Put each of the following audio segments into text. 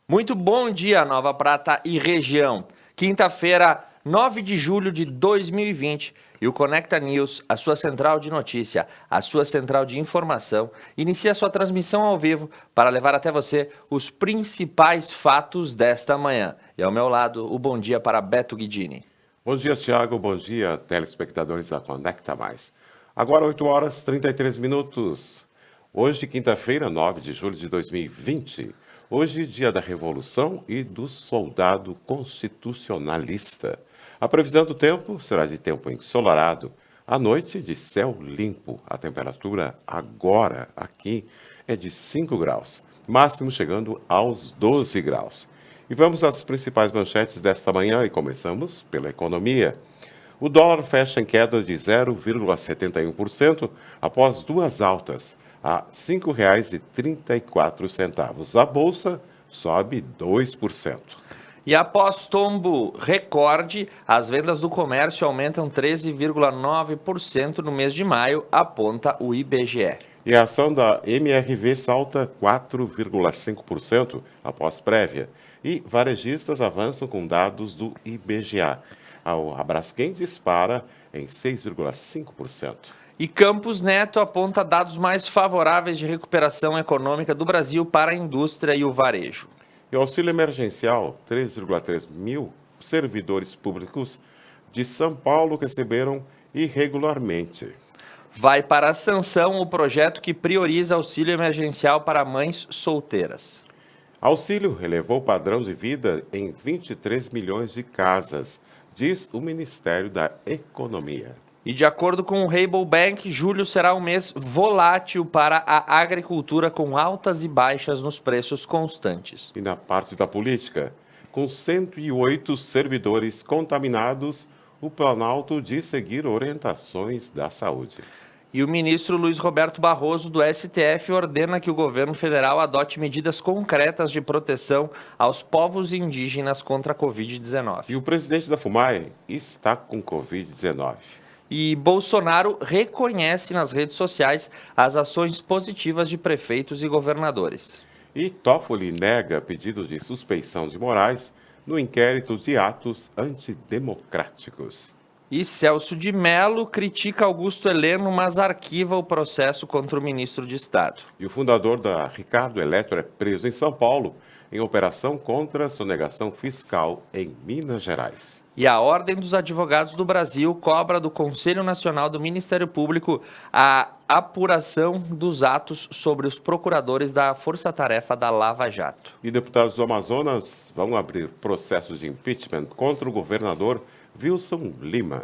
Muito bom dia, Nova Prata e região. Quinta-feira, 9 de julho de 2020, e o Conecta News, a sua central de notícia, a sua central de informação, inicia sua transmissão ao vivo para levar até você os principais fatos desta manhã. E ao meu lado, o bom dia para Beto Guidini. Bom dia, Thiago. Bom dia, telespectadores da Conecta Mais. Agora 8 horas e 33 minutos. Hoje, quinta-feira, 9 de julho de 2020. Hoje, dia da Revolução e do Soldado Constitucionalista. A previsão do tempo será de tempo ensolarado. À noite, de céu limpo. A temperatura agora aqui é de 5 graus, máximo chegando aos 12 graus. E vamos às principais manchetes desta manhã e começamos pela economia. O dólar fecha em queda de 0,71% após duas altas, a R$ 5,34. A bolsa sobe 2%. E após tombo recorde, as vendas do comércio aumentam 13,9% no mês de maio, aponta o IBGE. E a ação da MRV salta 4,5% após prévia. E varejistas avançam com dados do IBGA. A Braskem dispara em 6,5%. E Campos Neto aponta dados mais favoráveis de recuperação econômica do Brasil para a indústria e o varejo. E o auxílio emergencial, 3,3 mil servidores públicos de São Paulo receberam irregularmente. Vai para a sanção o projeto que prioriza auxílio emergencial para mães solteiras. Auxílio elevou o padrão de vida em 23 milhões de casas, diz o Ministério da Economia. E de acordo com o Rabobank, julho será um mês volátil para a agricultura, com altas e baixas nos preços constantes. E na parte da política, com 108 servidores contaminados, o Planalto diz seguir orientações da saúde. E o ministro Luiz Roberto Barroso, do STF, ordena que o governo federal adote medidas concretas de proteção aos povos indígenas contra a Covid-19. E o presidente da FUMAI está com Covid-19. E Bolsonaro reconhece nas redes sociais as ações positivas de prefeitos e governadores. E Toffoli nega pedido de suspeição de Moraes no inquérito de atos antidemocráticos. E Celso de Mello critica Augusto Heleno, mas arquiva o processo contra o ministro de Estado. E o fundador da Ricardo Eletro é preso em São Paulo em operação contra sonegação fiscal em Minas Gerais. E a Ordem dos Advogados do Brasil cobra do Conselho Nacional do Ministério Público a apuração dos atos sobre os procuradores da Força-Tarefa da Lava Jato. E deputados do Amazonas vão abrir processos de impeachment contra o governador Wilson Lima.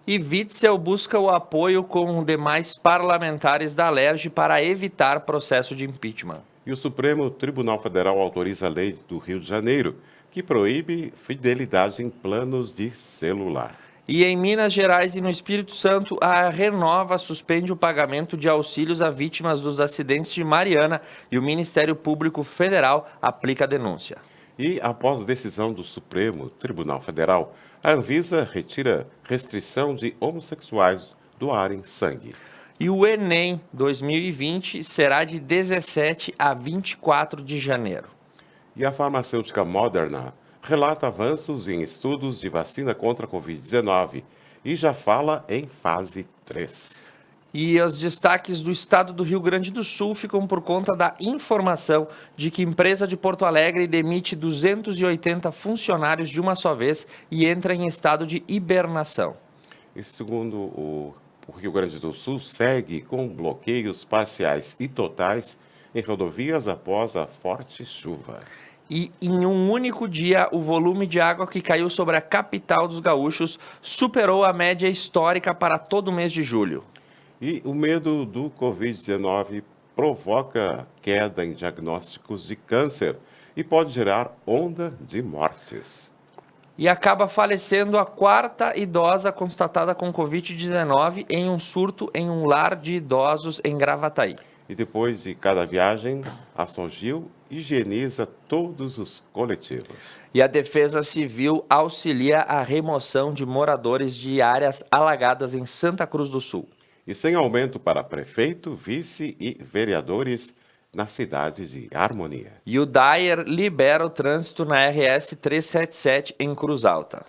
E Witzel busca o apoio com demais parlamentares da Alerj para evitar processo de impeachment. E o Supremo Tribunal Federal autoriza a lei do Rio de Janeiro, que proíbe fidelidade em planos de celular. E em Minas Gerais e no Espírito Santo, a Renova suspende o pagamento de auxílios a vítimas dos acidentes de Mariana e o Ministério Público Federal aplica a denúncia. E após decisão do Supremo Tribunal Federal, a Anvisa retira restrição de homossexuais doarem sangue. E o Enem 2020 será de 17 a 24 de janeiro. E a farmacêutica Moderna relata avanços em estudos de vacina contra a Covid-19 e já fala em fase 3. E os destaques do estado do Rio Grande do Sul ficam por conta da informação de que a empresa de Porto Alegre demite 280 funcionários de uma só vez e entra em estado de hibernação. E segundo o Rio Grande do Sul, segue com bloqueios parciais e totais em rodovias após a forte chuva. E em um único dia, o volume de água que caiu sobre a capital dos gaúchos superou a média histórica para todo o mês de julho. E o medo do Covid-19 provoca queda em diagnósticos de câncer e pode gerar onda de mortes. E acaba falecendo a quarta idosa constatada com Covid-19 em um surto em um lar de idosos em Gravataí. E depois de cada viagem, a Songil higieniza todos os coletivos. E a Defesa Civil auxilia a remoção de moradores de áreas alagadas em Santa Cruz do Sul. E sem aumento para prefeito, vice e vereadores, na cidade de Harmonia. E o Dyer libera o trânsito na RS 377 em Cruz Alta.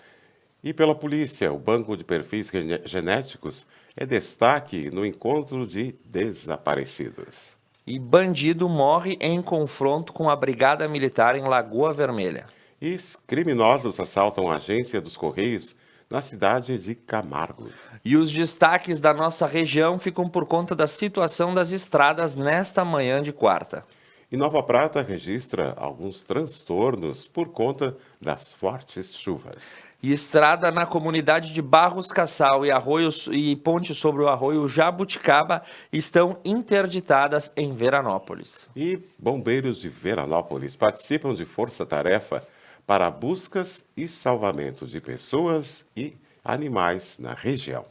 E pela polícia, o Banco de Perfis Genéticos é destaque no encontro de desaparecidos. E bandido morre em confronto com a Brigada Militar em Lagoa Vermelha. E criminosos assaltam a agência dos Correios na cidade de Camargo. E os destaques da nossa região ficam por conta da situação das estradas nesta manhã de quarta. E Nova Prata registra alguns transtornos por conta das fortes chuvas. E estrada na comunidade de Barros Cassal e ponte sobre o arroio Jabuticaba estão interditadas em Veranópolis. E bombeiros de Veranópolis participam de força-tarefa para buscas e salvamento de pessoas e animais na região.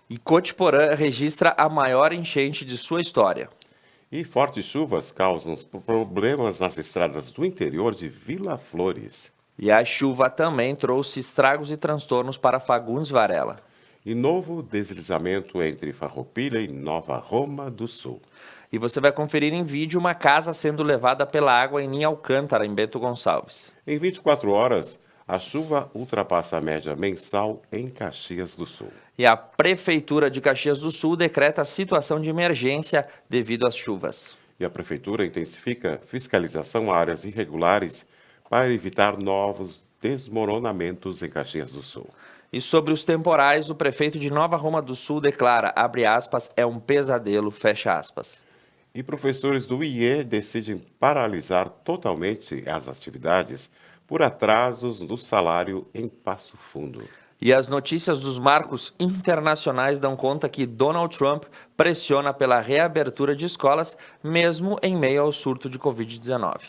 E Cotiporã registra a maior enchente de sua história. E fortes chuvas causam problemas nas estradas do interior de Vila Flores. E a chuva também trouxe estragos e transtornos para Fagundes Varela. E novo deslizamento entre Farroupilha e Nova Roma do Sul. E você vai conferir em vídeo uma casa sendo levada pela água em Alcântara, em Bento Gonçalves. Em 24 horas, a chuva ultrapassa a média mensal em Caxias do Sul. E a Prefeitura de Caxias do Sul decreta situação de emergência devido às chuvas. E a Prefeitura intensifica fiscalização a áreas irregulares para evitar novos desmoronamentos em Caxias do Sul. E sobre os temporais, o prefeito de Nova Roma do Sul declara, abre aspas, é um pesadelo, fecha aspas. E professores do IE decidem paralisar totalmente as atividades por atrasos no salário em Passo Fundo. E as notícias dos marcos internacionais dão conta que Donald Trump pressiona pela reabertura de escolas, mesmo em meio ao surto de Covid-19.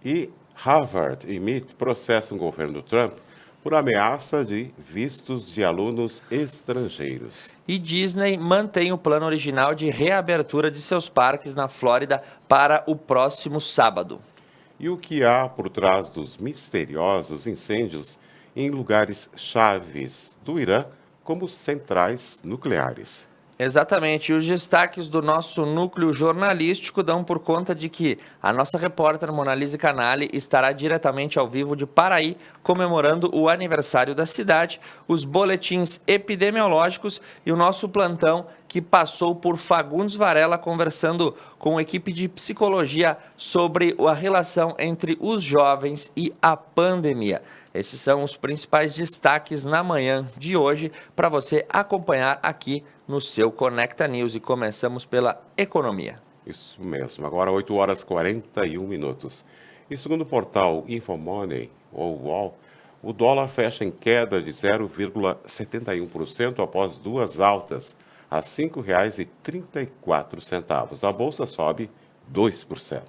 E Harvard e MIT processam o governo Trump por ameaça de vistos de alunos estrangeiros. E Disney mantém o plano original de reabertura de seus parques na Flórida para o próximo sábado. E o que há por trás dos misteriosos incêndios em lugares chaves do Irã, como centrais nucleares. Exatamente, e os destaques do nosso núcleo jornalístico dão por conta de que a nossa repórter Monalise Canali estará diretamente ao vivo de Paraí, comemorando o aniversário da cidade, os boletins epidemiológicos e o nosso plantão que passou por Fagundes Varela conversando com a equipe de psicologia sobre a relação entre os jovens e a pandemia. Esses são os principais destaques na manhã de hoje para você acompanhar aqui no seu Conecta News. E começamos pela economia. Isso mesmo, agora 8 horas e 41 minutos. E segundo o portal Infomoney, ou UOL, o dólar fecha em queda de 0,71% após duas altas, a R$ 5,34. A bolsa sobe 2%.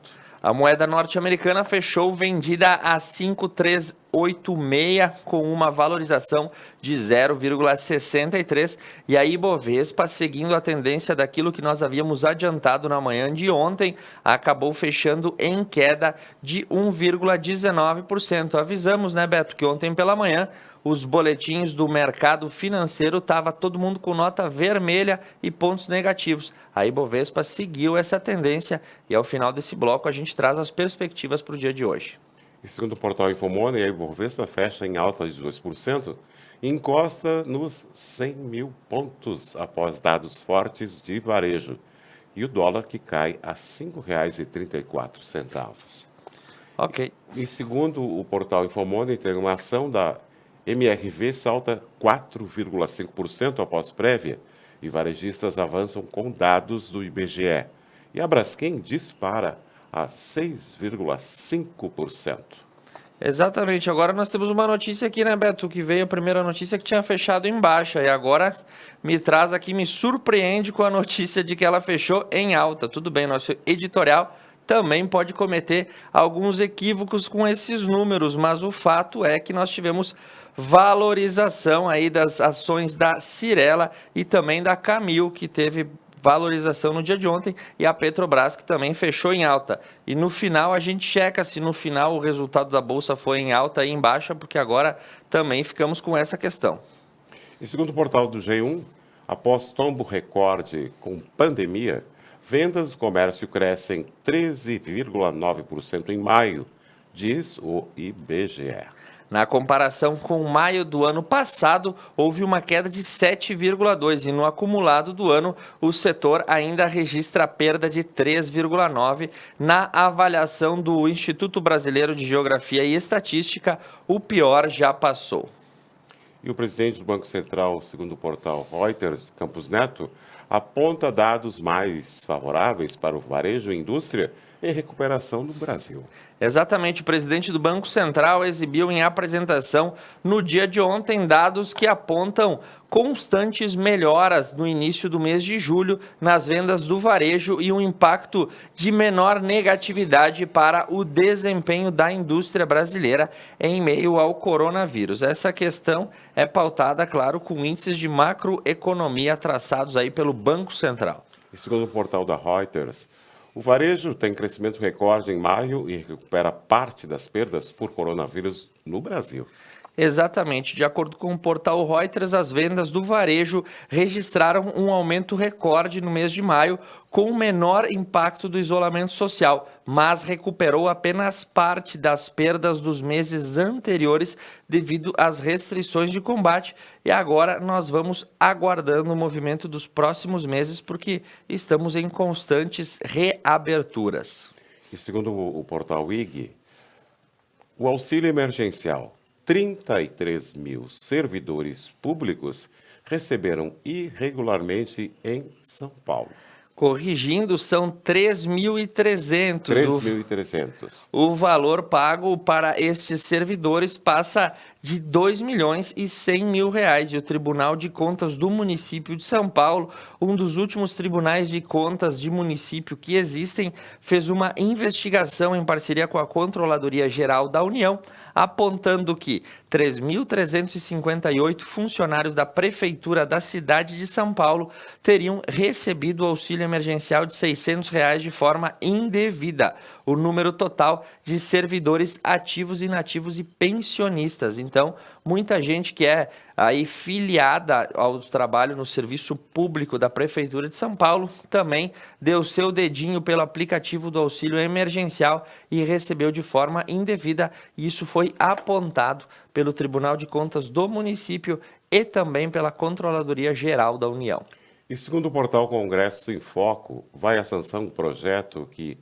A moeda norte-americana fechou vendida a 5,386 com uma valorização de 0,63 e a Ibovespa, seguindo a tendência daquilo que nós havíamos adiantado na manhã de ontem, acabou fechando em queda de 1,19%. Avisamos, né, Beto, que ontem pela manhã os boletins do mercado financeiro estava todo mundo com nota vermelha e pontos negativos. A Ibovespa seguiu essa tendência e ao final desse bloco a gente traz as perspectivas para o dia de hoje. E segundo o portal Infomoney, a Ibovespa fecha em alta de 2% e encosta nos 100 mil pontos após dados fortes de varejo. E o dólar que cai a R$ 5,34. Ok. E segundo o portal Infomoney, tem uma ação da MRV salta 4,5% após prévia e varejistas avançam com dados do IBGE. E a Braskem dispara a 6,5%. Exatamente. Agora nós temos uma notícia aqui, né, Beto, que veio a primeira notícia que tinha fechado em baixa e agora me traz aqui, me surpreende com a notícia de que ela fechou em alta. Tudo bem, nosso editorial também pode cometer alguns equívocos com esses números, mas o fato é que nós tivemos valorização aí das ações da Cyrela e também da Camil, que teve valorização no dia de ontem, e a Petrobras, que também fechou em alta. E no final a gente checa se no final o resultado da Bolsa foi em alta e em baixa, porque agora também ficamos com essa questão. E segundo o portal do G1, após tombo recorde com pandemia, Vendas do comércio crescem 13,9% em maio, diz o IBGE. Na comparação com maio do ano passado, houve uma queda de 7,2% e no acumulado do ano, o setor ainda registra perda de 3,9%. Na avaliação do Instituto Brasileiro de Geografia e Estatística, o pior já passou. E o presidente do Banco Central, segundo o portal Reuters, Campos Neto, aponta dados mais favoráveis para o varejo e indústria em recuperação no Brasil. Exatamente, o presidente do Banco Central exibiu em apresentação no dia de ontem dados que apontam constantes melhoras no início do mês de julho nas vendas do varejo e um impacto de menor negatividade para o desempenho da indústria brasileira em meio ao coronavírus. Essa questão é pautada, claro, com índices de macroeconomia traçados aí pelo Banco Central. E segundo o portal da Reuters, o varejo tem crescimento recorde em maio e recupera parte das perdas por coronavírus no Brasil. Exatamente. De acordo com o portal Reuters, as vendas do varejo registraram um aumento recorde no mês de maio, com o menor impacto do isolamento social, mas recuperou apenas parte das perdas dos meses anteriores devido às restrições de combate. E agora nós vamos aguardando o movimento dos próximos meses, porque estamos em constantes reaberturas. E segundo o portal IG, o auxílio emergencial, 33 mil servidores públicos receberam irregularmente em São Paulo. Corrigindo, são 3.300. 3.300. O valor pago para estes servidores passa de R$ 2.100.000. E o Tribunal de Contas do município de São Paulo, um dos últimos tribunais de contas de município que existem, fez uma investigação em parceria com a Controladoria Geral da União, apontando que 3.358 funcionários da Prefeitura da cidade de São Paulo teriam recebido o auxílio emergencial de R$ 600 de forma indevida. O número total de servidores ativos, inativos e pensionistas. Então, muita gente que é aí filiada ao trabalho no serviço público da Prefeitura de São Paulo também deu seu dedinho pelo aplicativo do auxílio emergencial e recebeu de forma indevida. Isso foi apontado pelo Tribunal de Contas do município e também pela Controladoria Geral da União. E segundo o portal Congresso em Foco, vai à sanção um projeto que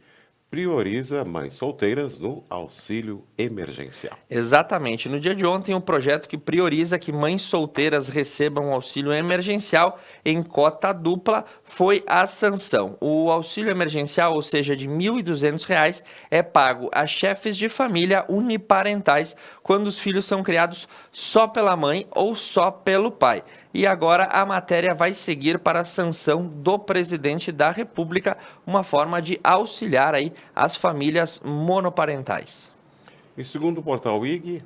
prioriza mães solteiras no auxílio emergencial. Exatamente. No dia de ontem, um projeto que prioriza que mães solteiras recebam auxílio emergencial em cota dupla foi a sanção. O auxílio emergencial, ou seja, de R$ 1.200, é pago a chefes de família uniparentais quando os filhos são criados só pela mãe ou só pelo pai. E agora a matéria vai seguir para a sanção do presidente da República, uma forma de auxiliar aí as famílias monoparentais. E segundo o portal IG,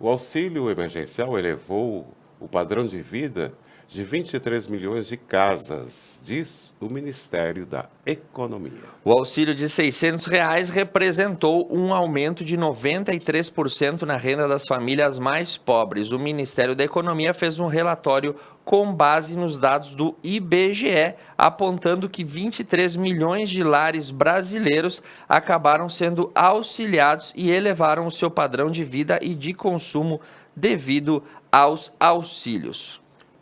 o auxílio emergencial elevou o padrão de vida de 23 milhões de casas, diz o Ministério da Economia. O auxílio de R$ 600 representou um aumento de 93% na renda das famílias mais pobres. O Ministério da Economia fez um relatório com base nos dados do IBGE, apontando que 23 milhões de lares brasileiros acabaram sendo auxiliados e elevaram o seu padrão de vida e de consumo devido aos auxílios.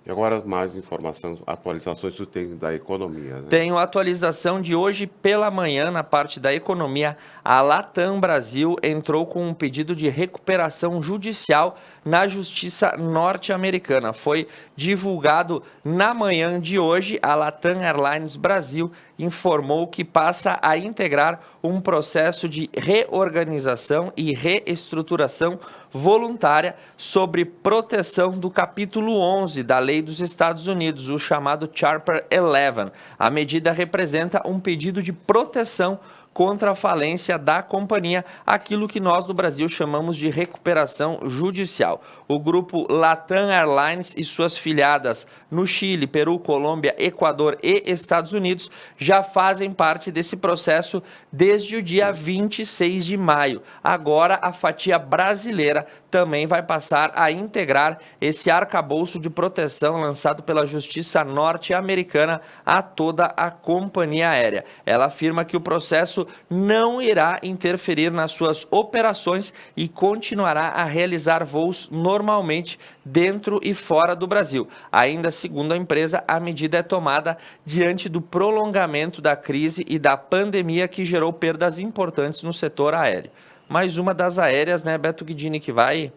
E agora mais informações, atualizações da economia, né? Tenho atualização de hoje pela manhã na parte da economia. A Latam Brasil entrou com um pedido de recuperação judicial na Justiça norte-americana. Foi divulgado na manhã de hoje. A Latam Airlines Brasil informou que passa a integrar um processo de reorganização e reestruturação voluntária sobre proteção do capítulo 11 da Lei dos Estados Unidos, o chamado Chapter 11. A medida representa um pedido de proteção contra a falência da companhia, aquilo que nós no Brasil chamamos de recuperação judicial. O grupo Latam Airlines e suas filiadas no Chile, Peru, Colômbia, Equador e Estados Unidos já fazem parte desse processo desde o dia 26 de maio. Agora a fatia brasileira também vai passar a integrar esse arcabouço de proteção lançado pela Justiça norte-americana a toda a companhia aérea. Ela afirma que o processo não irá interferir nas suas operações e continuará a realizar voos normalmente dentro e fora do Brasil. Ainda segundo a empresa, a medida é tomada diante do prolongamento da crise e da pandemia que gerou perdas importantes no setor aéreo. Mais uma das aéreas, né, Beto Guidini, que vai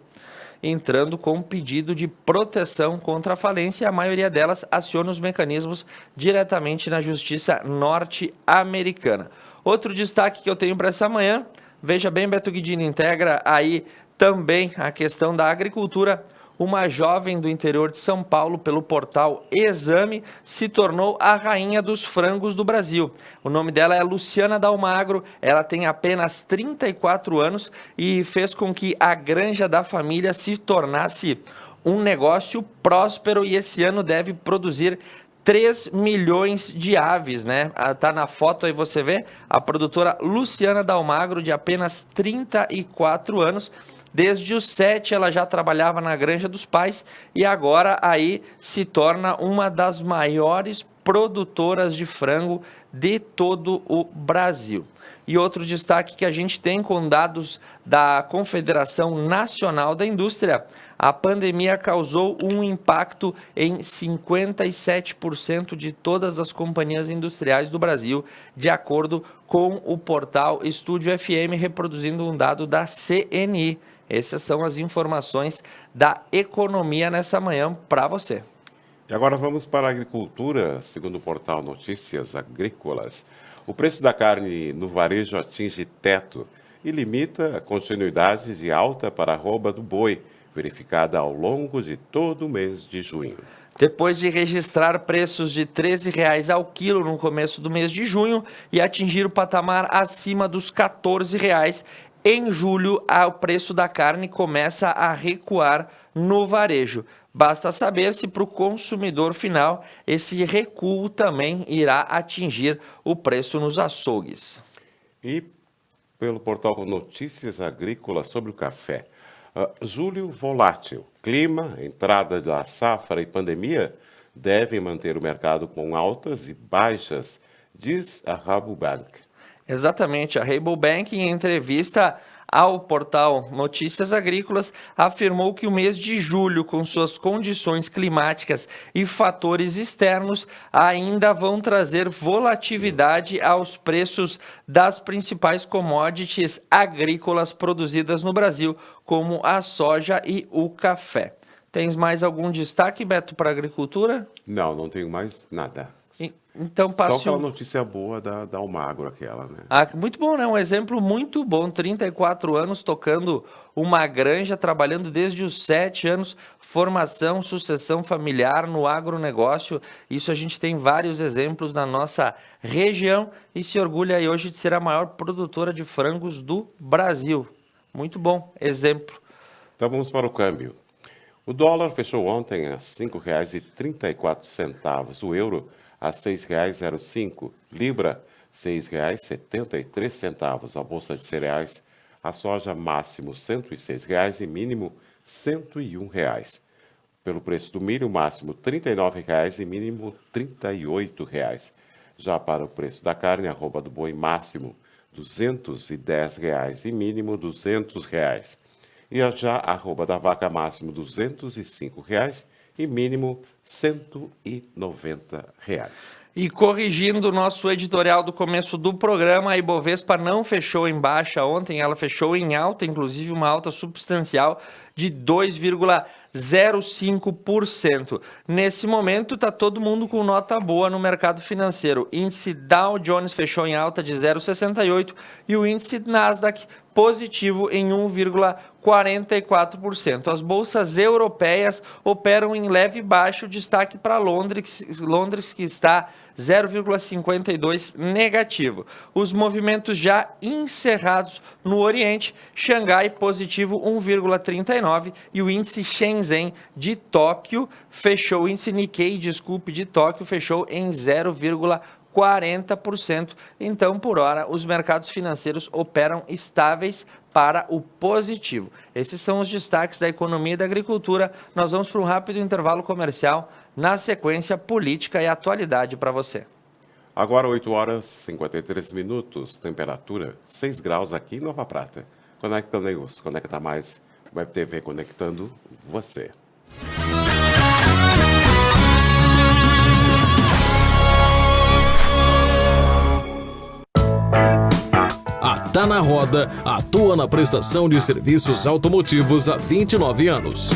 entrando com pedido de proteção contra a falência. A maioria delas aciona os mecanismos diretamente na Justiça norte-americana. Outro destaque que eu tenho para essa manhã, veja bem, Beto Guidini, integra aí também a questão da agricultura. Uma jovem do interior de São Paulo, pelo portal Exame, se tornou a rainha dos frangos do Brasil. O nome dela é Luciana Dalmagro, ela tem apenas 34 anos e fez com que a granja da família se tornasse um negócio próspero e esse ano deve produzir 3 milhões de aves, né? Tá na foto aí, você vê, a produtora Luciana Dalmagro, de apenas 34 anos. Desde os 7 ela já trabalhava na granja dos pais e agora aí se torna uma das maiores produtoras de frango de todo o Brasil. E outro destaque que a gente tem com dados da Confederação Nacional da Indústria, a pandemia causou um impacto em 57% de todas as companhias industriais do Brasil, de acordo com o portal Estúdio FM, reproduzindo um dado da CNI. Essas são as informações da economia nessa manhã para você. E agora vamos para a agricultura. Segundo o portal Notícias Agrícolas, o preço da carne no varejo atinge teto e limita a continuidade de alta para a arroba do boi, verificada ao longo de todo o mês de junho. Depois de registrar preços de R$ 13,00 ao quilo no começo do mês de junho e atingir o patamar acima dos R$ 14,00, em julho, o preço da carne começa a recuar no varejo. Basta saber se para o consumidor final esse recuo também irá atingir o preço nos açougues. E pelo portal Notícias Agrícolas sobre o café. Julho volátil. Clima, entrada da safra e pandemia devem manter o mercado com altas e baixas, diz a Rabobank. Exatamente, a Rabobank, em entrevista ao portal Notícias Agrícolas, afirmou que o mês de julho, com suas condições climáticas e fatores externos, ainda vão trazer volatilidade aos preços das principais commodities agrícolas produzidas no Brasil, como a soja e o café. Tens mais algum destaque, Beto, para a agricultura? Não tenho mais nada. Então, só aquela notícia boa da Almagro, aquela, né? Muito bom, né? Um exemplo muito bom. 34 anos tocando uma granja, trabalhando desde os 7 anos, formação, sucessão familiar no agronegócio. Isso a gente tem vários exemplos na nossa região e se orgulha aí hoje de ser a maior produtora de frangos do Brasil. Muito bom exemplo. Então vamos para o câmbio. O dólar fechou ontem a R$ 5,34, o euro a R$ 6,05, Libra R$ 6,73, a Bolsa de Cereais, a soja máximo R$ 106 e mínimo R$ 101. Pelo preço do milho, máximo R$ 39 e mínimo R$ 38. Já para o preço da carne, arroba do boi máximo R$ 210 e mínimo R$ 200. E já arroba da vaca máximo R$ 205 e mínimo R$ 190. E corrigindo o nosso editorial do começo do programa, a Ibovespa não fechou em baixa ontem, ela fechou em alta, inclusive uma alta substancial de 2,05%. Nesse momento está todo mundo com nota boa no mercado financeiro. Índice Dow Jones fechou em alta de 0,68% e o índice Nasdaq positivo em 1,44%. As bolsas europeias operam em leve baixo, destaque para Londres que está 0,52 negativo. Os movimentos já encerrados no Oriente, Xangai positivo 1,39 e o índice Shenzhen de Tóquio fechou, o índice Nikkei, de Tóquio fechou em 0,48%. 40%. Então, por hora, os mercados financeiros operam estáveis para o positivo. Esses são os destaques da economia e da agricultura. Nós vamos para um rápido intervalo comercial. Na sequência, política e atualidade para você. Agora 8 horas e 53 minutos, temperatura 6 graus aqui em Nova Prata. Conecta News, conecta mais, Web TV conectando você. A Tá na Roda atua na prestação de serviços automotivos há 29 anos,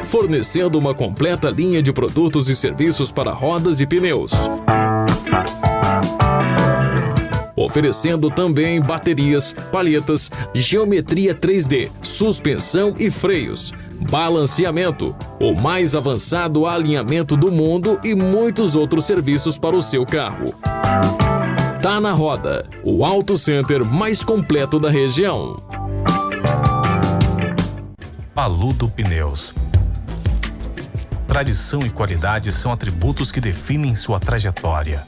fornecendo uma completa linha de produtos e serviços para rodas e pneus, oferecendo também baterias, palhetas, geometria 3D, suspensão e freios, balanceamento, o mais avançado alinhamento do mundo e muitos outros serviços para o seu carro. Tá na Roda, o Auto Center mais completo da região. Paludo Pneus. Tradição e qualidade são atributos que definem sua trajetória.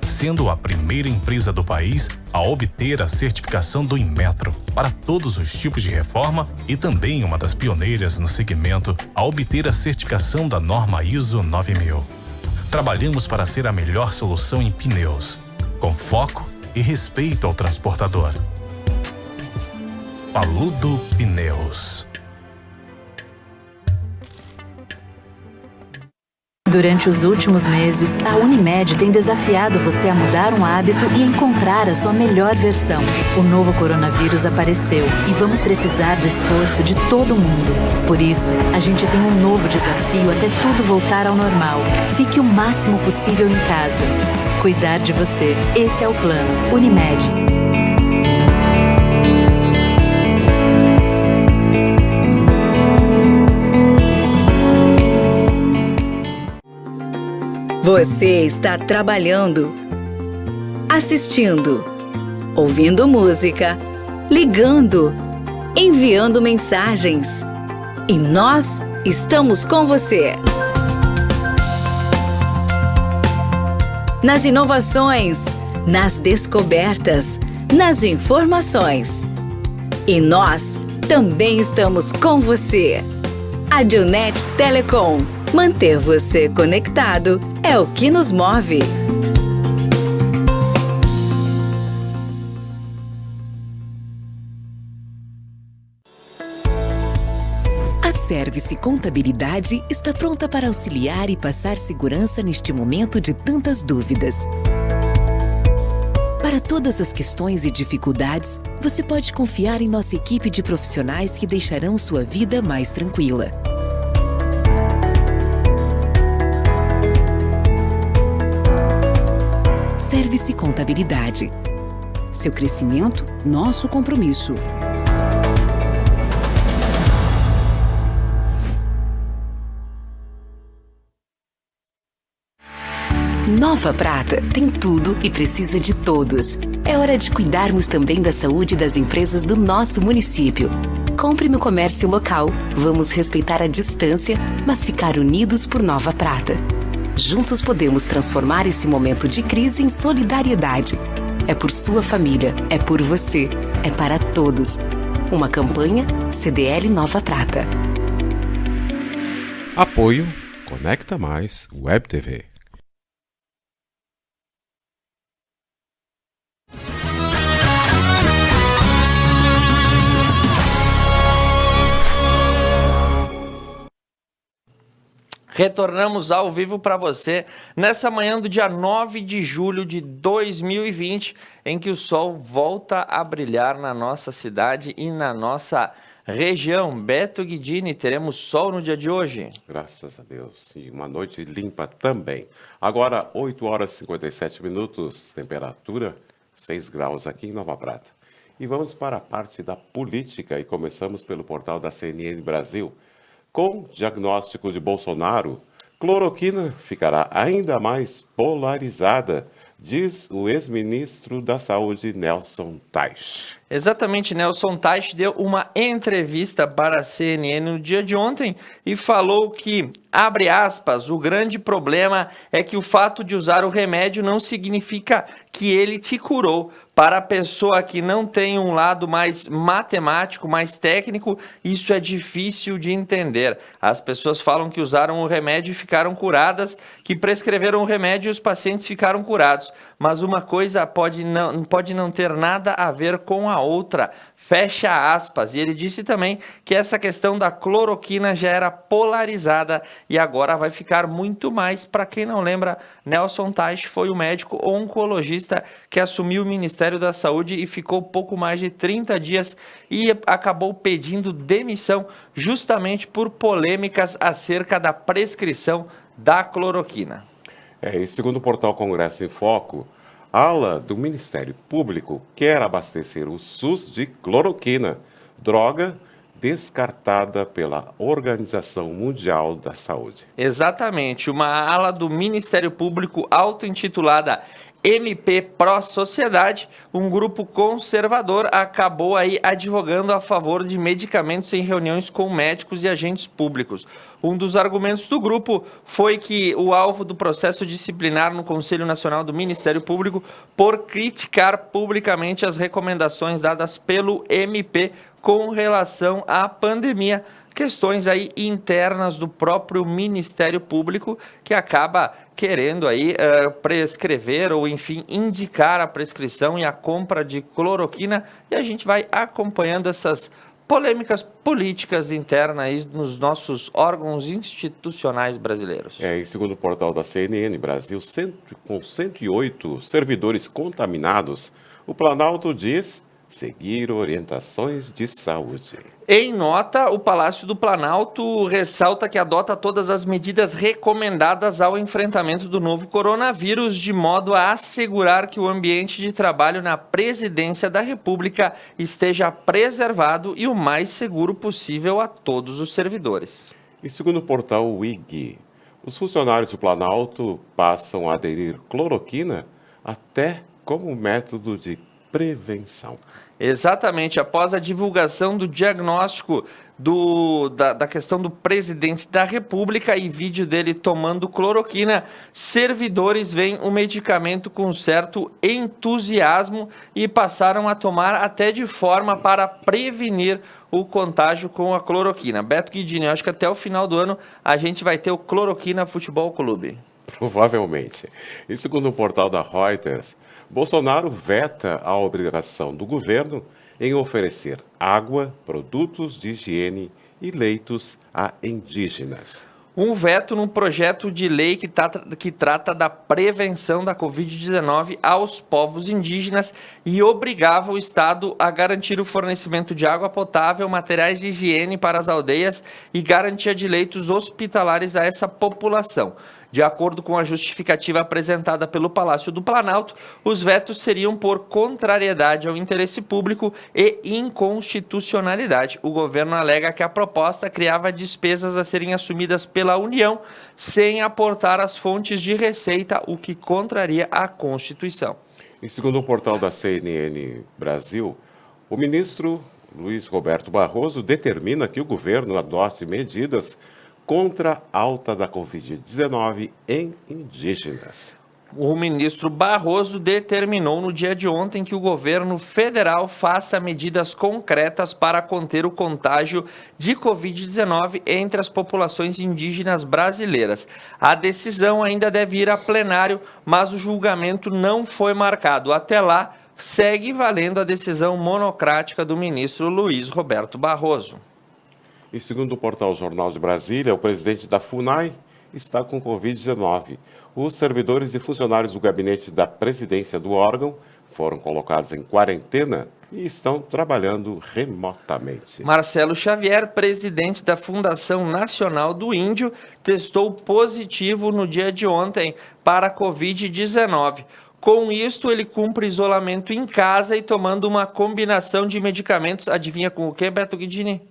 Sendo a primeira empresa do país a obter a certificação do Inmetro para todos os tipos de reforma e também uma das pioneiras no segmento a obter a certificação da norma ISO 9000. Trabalhamos para ser a melhor solução em pneus, com foco e respeito ao transportador. Paludo Pneus. Durante os últimos meses, a Unimed tem desafiado você a mudar um hábito e encontrar a sua melhor versão. O novo coronavírus apareceu e vamos precisar do esforço de todo mundo. Por isso, a gente tem um novo desafio até tudo voltar ao normal. Fique o máximo possível em casa. Cuidar de você, esse é o plano. Unimed. Você está trabalhando, assistindo, ouvindo música, ligando, enviando mensagens. E nós estamos com você. Nas inovações, nas descobertas, nas informações. E nós também estamos com você. A Dionet Telecom. Manter você conectado é o que nos move. A Service Contabilidade está pronta para auxiliar e passar segurança neste momento de tantas dúvidas. Para todas as questões e dificuldades, você pode confiar em nossa equipe de profissionais que deixarão sua vida mais tranquila. Service Contabilidade. Seu crescimento, nosso compromisso. Nova Prata tem tudo e precisa de todos. É hora de cuidarmos também da saúde das empresas do nosso município. Compre no comércio local. Vamos respeitar a distância, mas ficar unidos por Nova Prata. Juntos podemos transformar esse momento de crise em solidariedade. É por sua família, é por você, é para todos. Uma campanha CDL Nova Prata. Apoio Conecta Mais Web TV. Retornamos ao vivo para você nessa manhã do dia 9 de julho de 2020, em que o sol volta a brilhar na nossa cidade e na nossa região. Beto Guidini, teremos sol no dia de hoje? Graças a Deus. E uma noite limpa também. Agora, 8 horas e 57 minutos, temperatura 6 graus aqui em Nova Prata. E vamos para a parte da política e começamos pelo portal da CNN Brasil. Com diagnóstico de Bolsonaro, cloroquina ficará ainda mais polarizada. diz o ex-ministro da Saúde, Nelson Teich. Exatamente, Nelson Teich deu uma entrevista para a CNN no dia de ontem e falou que, abre aspas, o grande problema é que o fato de usar o remédio não significa que ele te curou. Para a pessoa que não tem um lado mais matemático, mais técnico, isso é difícil de entender. As pessoas falam que usaram o remédio e ficaram curadas, que prescreveram o remédio e os pacientes ficaram curados. Mas uma coisa pode não ter nada a ver com a outra. Fecha aspas. E ele disse também que essa questão da cloroquina já era polarizada e agora vai ficar muito mais. Para quem não lembra, Nelson Teich foi o médico oncologista que assumiu o Ministério da Saúde e ficou pouco mais de 30 dias e acabou pedindo demissão justamente por polêmicas acerca da prescrição da cloroquina. E segundo o portal Congresso em Foco, a ala do Ministério Público quer abastecer o SUS de cloroquina, droga descartada pela Organização Mundial da Saúde. Exatamente, uma ala do Ministério Público auto-intitulada MP Pró Sociedade, um grupo conservador, acabou aí advogando a favor de medicamentos em reuniões com médicos e agentes públicos. Um dos argumentos do grupo foi que o alvo do processo disciplinar no Conselho Nacional do Ministério Público por criticar publicamente as recomendações dadas pelo MP com relação à pandemia. Questões aí internas do próprio Ministério Público que acaba querendo aí prescrever ou enfim indicar a prescrição e a compra de cloroquina, e a gente vai acompanhando essas polêmicas políticas internas aí nos nossos órgãos institucionais brasileiros. E segundo o portal da CNN Brasil, com 108 servidores contaminados, o Planalto diz seguir orientações de saúde. Em nota, o Palácio do Planalto ressalta que adota todas as medidas recomendadas ao enfrentamento do novo coronavírus, de modo a assegurar que o ambiente de trabalho na Presidência da República esteja preservado e o mais seguro possível a todos os servidores. E segundo o portal WIG, os funcionários do Planalto passam a aderir cloroquina até como método de prevenção. Exatamente, após a divulgação do diagnóstico da questão do presidente da República e vídeo dele tomando cloroquina, servidores veem o medicamento com certo entusiasmo e passaram a tomar até de forma para prevenir o contágio com a cloroquina. Beto Guidini, acho que até o final do ano a gente vai ter o Cloroquina Futebol Clube. Provavelmente. E segundo o portal da Reuters, Bolsonaro veta a obrigação do governo em oferecer água, produtos de higiene e leitos a indígenas. Um veto num projeto de lei que trata da prevenção da Covid-19 aos povos indígenas e obrigava o Estado a garantir o fornecimento de água potável, materiais de higiene para as aldeias e garantia de leitos hospitalares a essa população. De acordo com a justificativa apresentada pelo Palácio do Planalto, os vetos seriam por contrariedade ao interesse público e inconstitucionalidade. O governo alega que a proposta criava despesas a serem assumidas pela União sem aportar as fontes de receita, o que contraria a Constituição. E segundo o portal da CNN Brasil, o ministro Luiz Roberto Barroso determina que o governo adote medidas contra a alta da Covid-19 em indígenas. O ministro Barroso determinou no dia de ontem que o governo federal faça medidas concretas para conter o contágio de Covid-19 entre as populações indígenas brasileiras. A decisão ainda deve ir a plenário, mas o julgamento não foi marcado. Até lá, segue valendo a decisão monocrática do ministro Luiz Roberto Barroso. E segundo o portal Jornal de Brasília, o presidente da FUNAI está com Covid-19. Os servidores e funcionários do gabinete da presidência do órgão foram colocados em quarentena e estão trabalhando remotamente. Marcelo Xavier, presidente da Fundação Nacional do Índio, testou positivo no dia de ontem para a Covid-19. Com isto, ele cumpre isolamento em casa e tomando uma combinação de medicamentos. Adivinha com o que, Beto Guidini?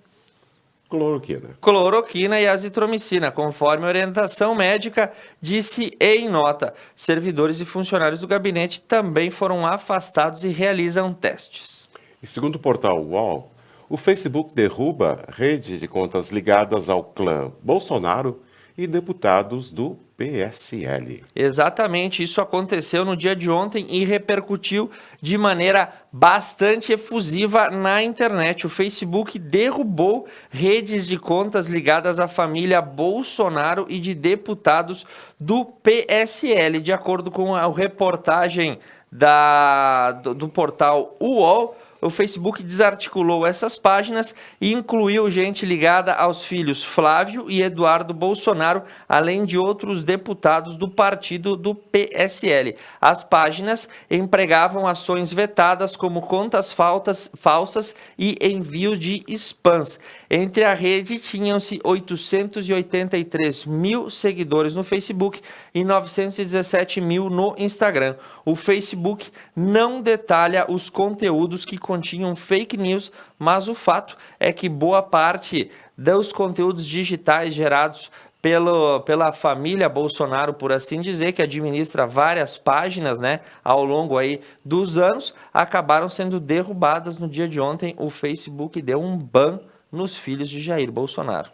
Cloroquina e azitromicina, conforme a orientação médica, disse em nota. Servidores e funcionários do gabinete também foram afastados e realizam testes. E segundo o portal UOL, o Facebook derruba rede de contas ligadas ao clã Bolsonaro e deputados do PSL. Exatamente, isso aconteceu no dia de ontem e repercutiu de maneira bastante efusiva na internet. O Facebook derrubou redes de contas ligadas à família Bolsonaro e de deputados do PSL. De acordo com a reportagem do portal UOL, o Facebook desarticulou essas páginas e incluiu gente ligada aos filhos Flávio e Eduardo Bolsonaro, além de outros deputados do partido do PSL. As páginas empregavam ações vetadas como contas falsas e envio de spams. Entre a rede tinham-se 883 mil seguidores no Facebook e 917 mil no Instagram. O Facebook não detalha os conteúdos que continham fake news, mas o fato é que boa parte dos conteúdos digitais gerados pela família Bolsonaro, por assim dizer, que administra várias páginas, né, ao longo aí dos anos, acabaram sendo derrubadas no dia de ontem. O Facebook deu um ban nos filhos de Jair Bolsonaro.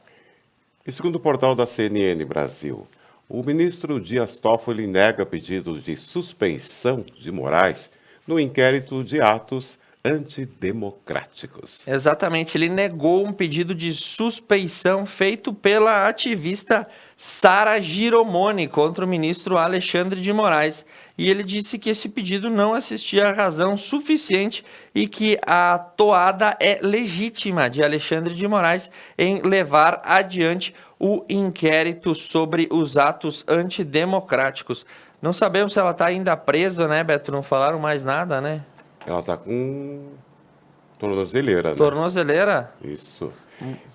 E segundo o portal da CNN Brasil, o ministro Dias Toffoli nega pedido de suspensão de Moraes no inquérito de atos antidemocráticos. Exatamente, ele negou um pedido de suspeição feito pela ativista Sara Giromoni contra o ministro Alexandre de Moraes. E ele disse que esse pedido não assistia a razão suficiente e que a toada é legítima de Alexandre de Moraes em levar adiante o inquérito sobre os atos antidemocráticos. Não sabemos se ela está ainda presa, né, Beto? Não falaram mais nada, né? Ela está com tornozeleira, né? Tornozeleira? Isso.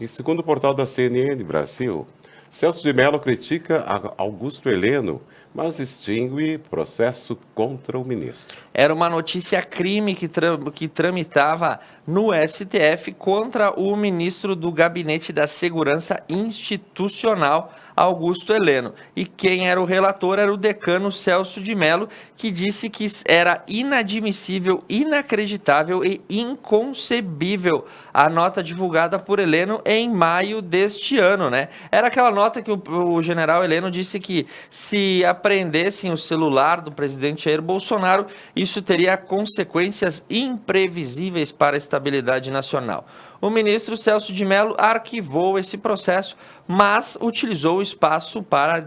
E segundo o portal da CNN Brasil, Celso de Mello critica Augusto Heleno, mas extingue processo contra o ministro. Era uma notícia crime que tramitava no STF contra o ministro do Gabinete da Segurança Institucional, Augusto Heleno. E quem era o relator era o decano Celso de Mello, que disse que era inadmissível, inacreditável e inconcebível a nota divulgada por Heleno em maio deste ano, né? Era aquela nota que o general Heleno disse que se apreendessem o celular do presidente Jair Bolsonaro, isso teria consequências imprevisíveis para a estabilidade nacional. O ministro Celso de Mello arquivou esse processo, mas utilizou o espaço para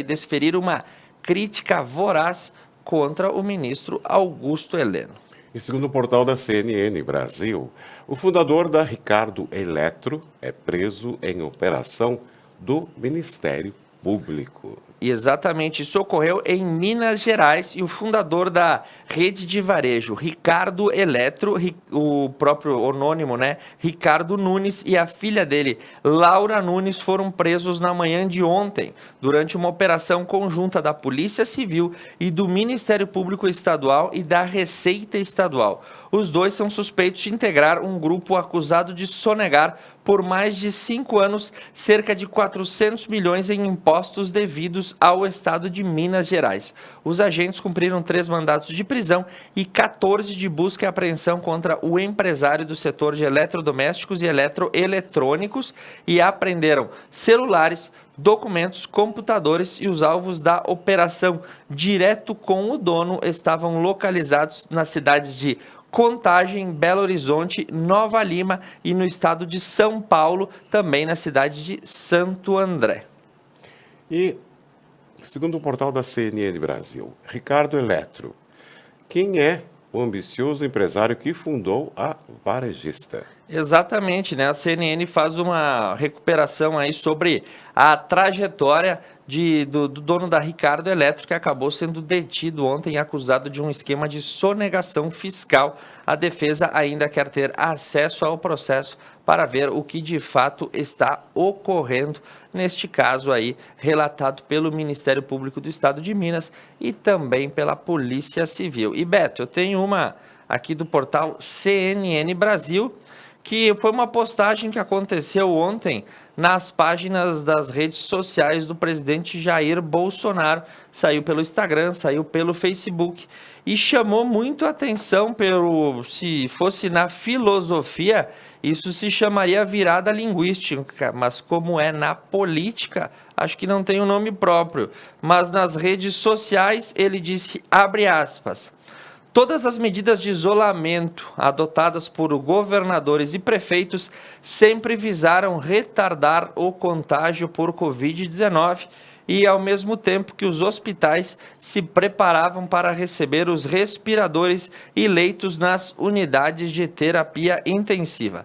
desferir uma crítica voraz contra o ministro Augusto Heleno. E segundo o portal da CNN Brasil, o fundador da Ricardo Eletro é preso em operação do Ministério Público. E exatamente, isso ocorreu em Minas Gerais e o fundador da rede de varejo, Ricardo Eletro, o próprio anônimo, né, Ricardo Nunes e a filha dele, Laura Nunes, foram presos na manhã de ontem, durante uma operação conjunta da Polícia Civil e do Ministério Público Estadual e da Receita Estadual. Os dois são suspeitos de integrar um grupo acusado de sonegar por mais de 5 anos cerca de 400 milhões em impostos devidos ao estado de Minas Gerais. Os agentes cumpriram 3 mandatos de prisão e 14 de busca e apreensão contra o empresário do setor de eletrodomésticos e eletroeletrônicos e apreenderam celulares, documentos, computadores, e os alvos da operação direto com o dono estavam localizados nas cidades de Contagem, Belo Horizonte, Nova Lima e no estado de São Paulo, também na cidade de Santo André. E, segundo o portal da CNN Brasil, Ricardo Eletro, quem é o ambicioso empresário que fundou a Varejista? Exatamente, né? A CNN faz uma recuperação aí sobre a trajetória do dono da Ricardo Eletro, que acabou sendo detido ontem, acusado de um esquema de sonegação fiscal. A defesa ainda quer ter acesso ao processo para ver o que de fato está ocorrendo neste caso aí, relatado pelo Ministério Público do Estado de Minas e também pela Polícia Civil. E Beto, eu tenho uma aqui do portal CNN Brasil, que foi uma postagem que aconteceu ontem nas páginas das redes sociais do presidente Jair Bolsonaro. Saiu pelo Instagram, saiu pelo Facebook e chamou muito a atenção se fosse na filosofia, isso se chamaria virada linguística, mas como é na política, acho que não tem um nome próprio. Mas nas redes sociais ele disse, abre aspas, todas as medidas de isolamento adotadas por governadores e prefeitos sempre visaram retardar o contágio por Covid-19 e, ao mesmo tempo que os hospitais se preparavam para receber os respiradores e leitos nas unidades de terapia intensiva.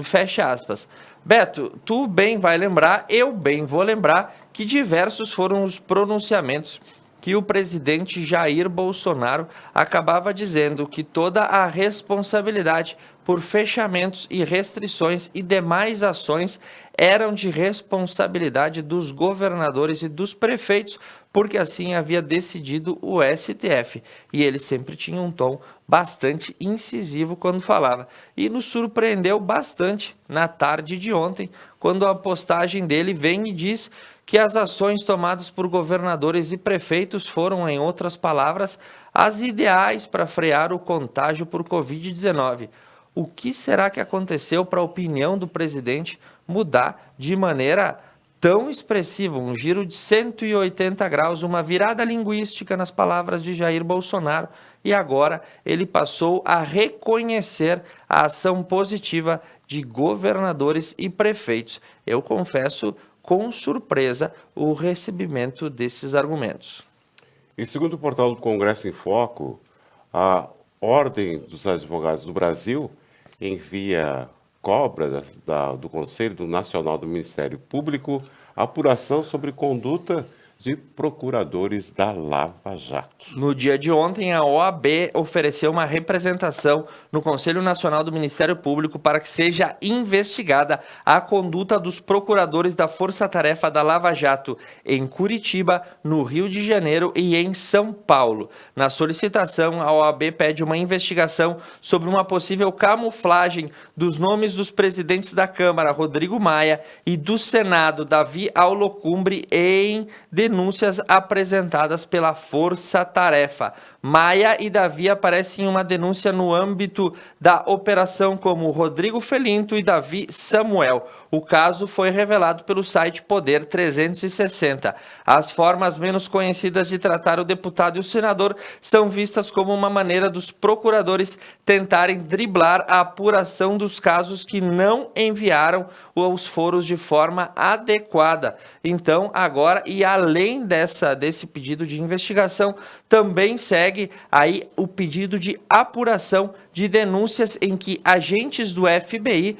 Fecha aspas. Beto, tu bem vai lembrar, eu bem vou lembrar que diversos foram os pronunciamentos que o presidente Jair Bolsonaro acabava dizendo que toda a responsabilidade por fechamentos e restrições e demais ações eram de responsabilidade dos governadores e dos prefeitos, porque assim havia decidido o STF. E ele sempre tinha um tom bastante incisivo quando falava. E nos surpreendeu bastante na tarde de ontem, quando a postagem dele vem e diz que as ações tomadas por governadores e prefeitos foram, em outras palavras, as ideais para frear o contágio por Covid-19. O que será que aconteceu para a opinião do presidente mudar de maneira tão expressiva, um giro de 180 graus, uma virada linguística nas palavras de Jair Bolsonaro, e agora ele passou a reconhecer a ação positiva de governadores e prefeitos. Eu confesso com surpresa o recebimento desses argumentos. E segundo o portal do Congresso em Foco, a Ordem dos Advogados do Brasil cobra do Conselho Nacional do Ministério Público apuração sobre conduta de procuradores da Lava Jato. No dia de ontem, a OAB ofereceu uma representação no Conselho Nacional do Ministério Público para que seja investigada a conduta dos procuradores da Força Tarefa da Lava Jato em Curitiba, no Rio de Janeiro e em São Paulo. Na solicitação, a OAB pede uma investigação sobre uma possível camuflagem dos nomes dos presidentes da Câmara, Rodrigo Maia, e do Senado, Davi Alcolumbre, em denúncias apresentadas pela Força Tarefa. Maia e Davi aparecem em uma denúncia no âmbito da operação como Rodrigo Felinto e Davi Samuel. O caso foi revelado pelo site Poder 360. As formas menos conhecidas de tratar o deputado e o senador são vistas como uma maneira dos procuradores tentarem driblar a apuração dos casos que não enviaram os foros de forma adequada. Então, agora, e além desse pedido de investigação, também segue aí o pedido de apuração de denúncias em que agentes do FBI,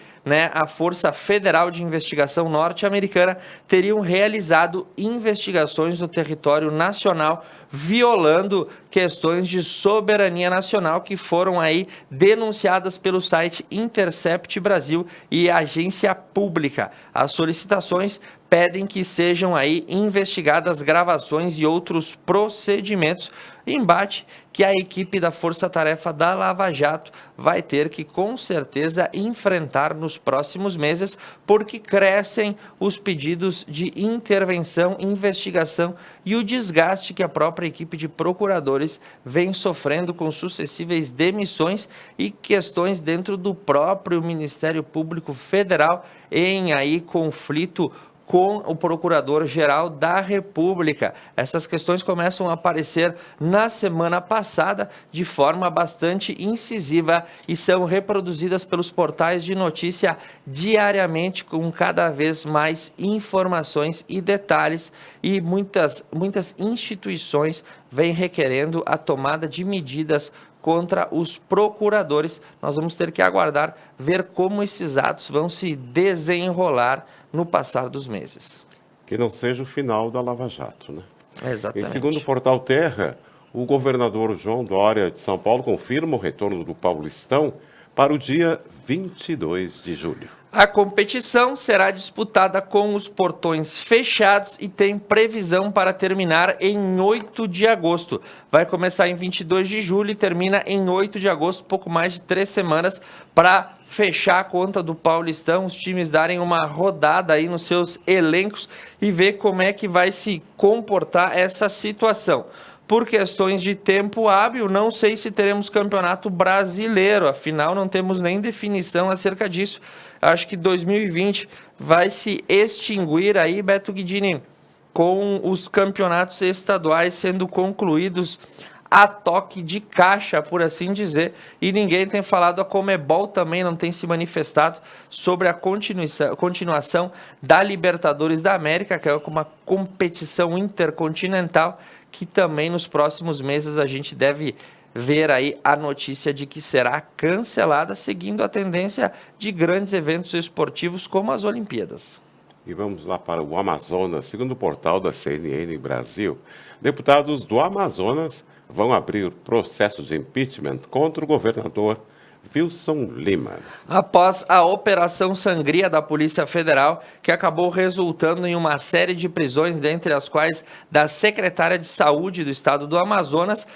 a Força Federal de Investigação Norte-Americana, teriam realizado investigações no território nacional, violando questões de soberania nacional que foram aí denunciadas pelo site Intercept Brasil e Agência Pública. As solicitações pedem que sejam aí investigadas gravações e outros procedimentos, embate que a equipe da Força Tarefa da Lava Jato vai ter que, com certeza, enfrentar nos próximos meses, porque crescem os pedidos de intervenção, investigação e o desgaste que a própria equipe de procuradores vem sofrendo com sucessivas demissões e questões dentro do próprio Ministério Público Federal em aí conflito com o Procurador-Geral da República. Essas questões começam a aparecer na semana passada de forma bastante incisiva e são reproduzidas pelos portais de notícia diariamente com cada vez mais informações e detalhes, e muitas instituições vêm requerendo a tomada de medidas contra os procuradores. Nós vamos ter que aguardar, ver como esses atos vão se desenrolar no passar dos meses. Que não seja o final da Lava Jato, né? Exatamente. E segundo o portal Terra, o governador João Dória de São Paulo confirma o retorno do Paulistão para o dia 22 de julho. A competição será disputada com os portões fechados e tem previsão para terminar em 8 de agosto. Vai começar em 22 de julho e termina em 8 de agosto, pouco mais de 3 semanas para fechar a conta do Paulistão, os times darem uma rodada aí nos seus elencos e ver como é que vai se comportar essa situação. Por questões de tempo hábil, não sei se teremos campeonato brasileiro, afinal não temos nem definição acerca disso. Acho que 2020 vai se extinguir aí, Beto Guidini, com os campeonatos estaduais sendo concluídos a toque de caixa, por assim dizer, e ninguém tem falado, a Conmebol também não tem se manifestado sobre a continuação da Libertadores da América, que é uma competição intercontinental, que também nos próximos meses a gente deve ver aí a notícia de que será cancelada, seguindo a tendência de grandes eventos esportivos como as Olimpíadas. E vamos lá para o Amazonas. Segundo o portal da CNN Brasil, deputados do Amazonas vão abrir processo de impeachment contra o governador Wilson Lima. Após a Operação Sangria da Polícia Federal, que acabou resultando em uma série de prisões, dentre as quais da secretária de Saúde do estado do Amazonas,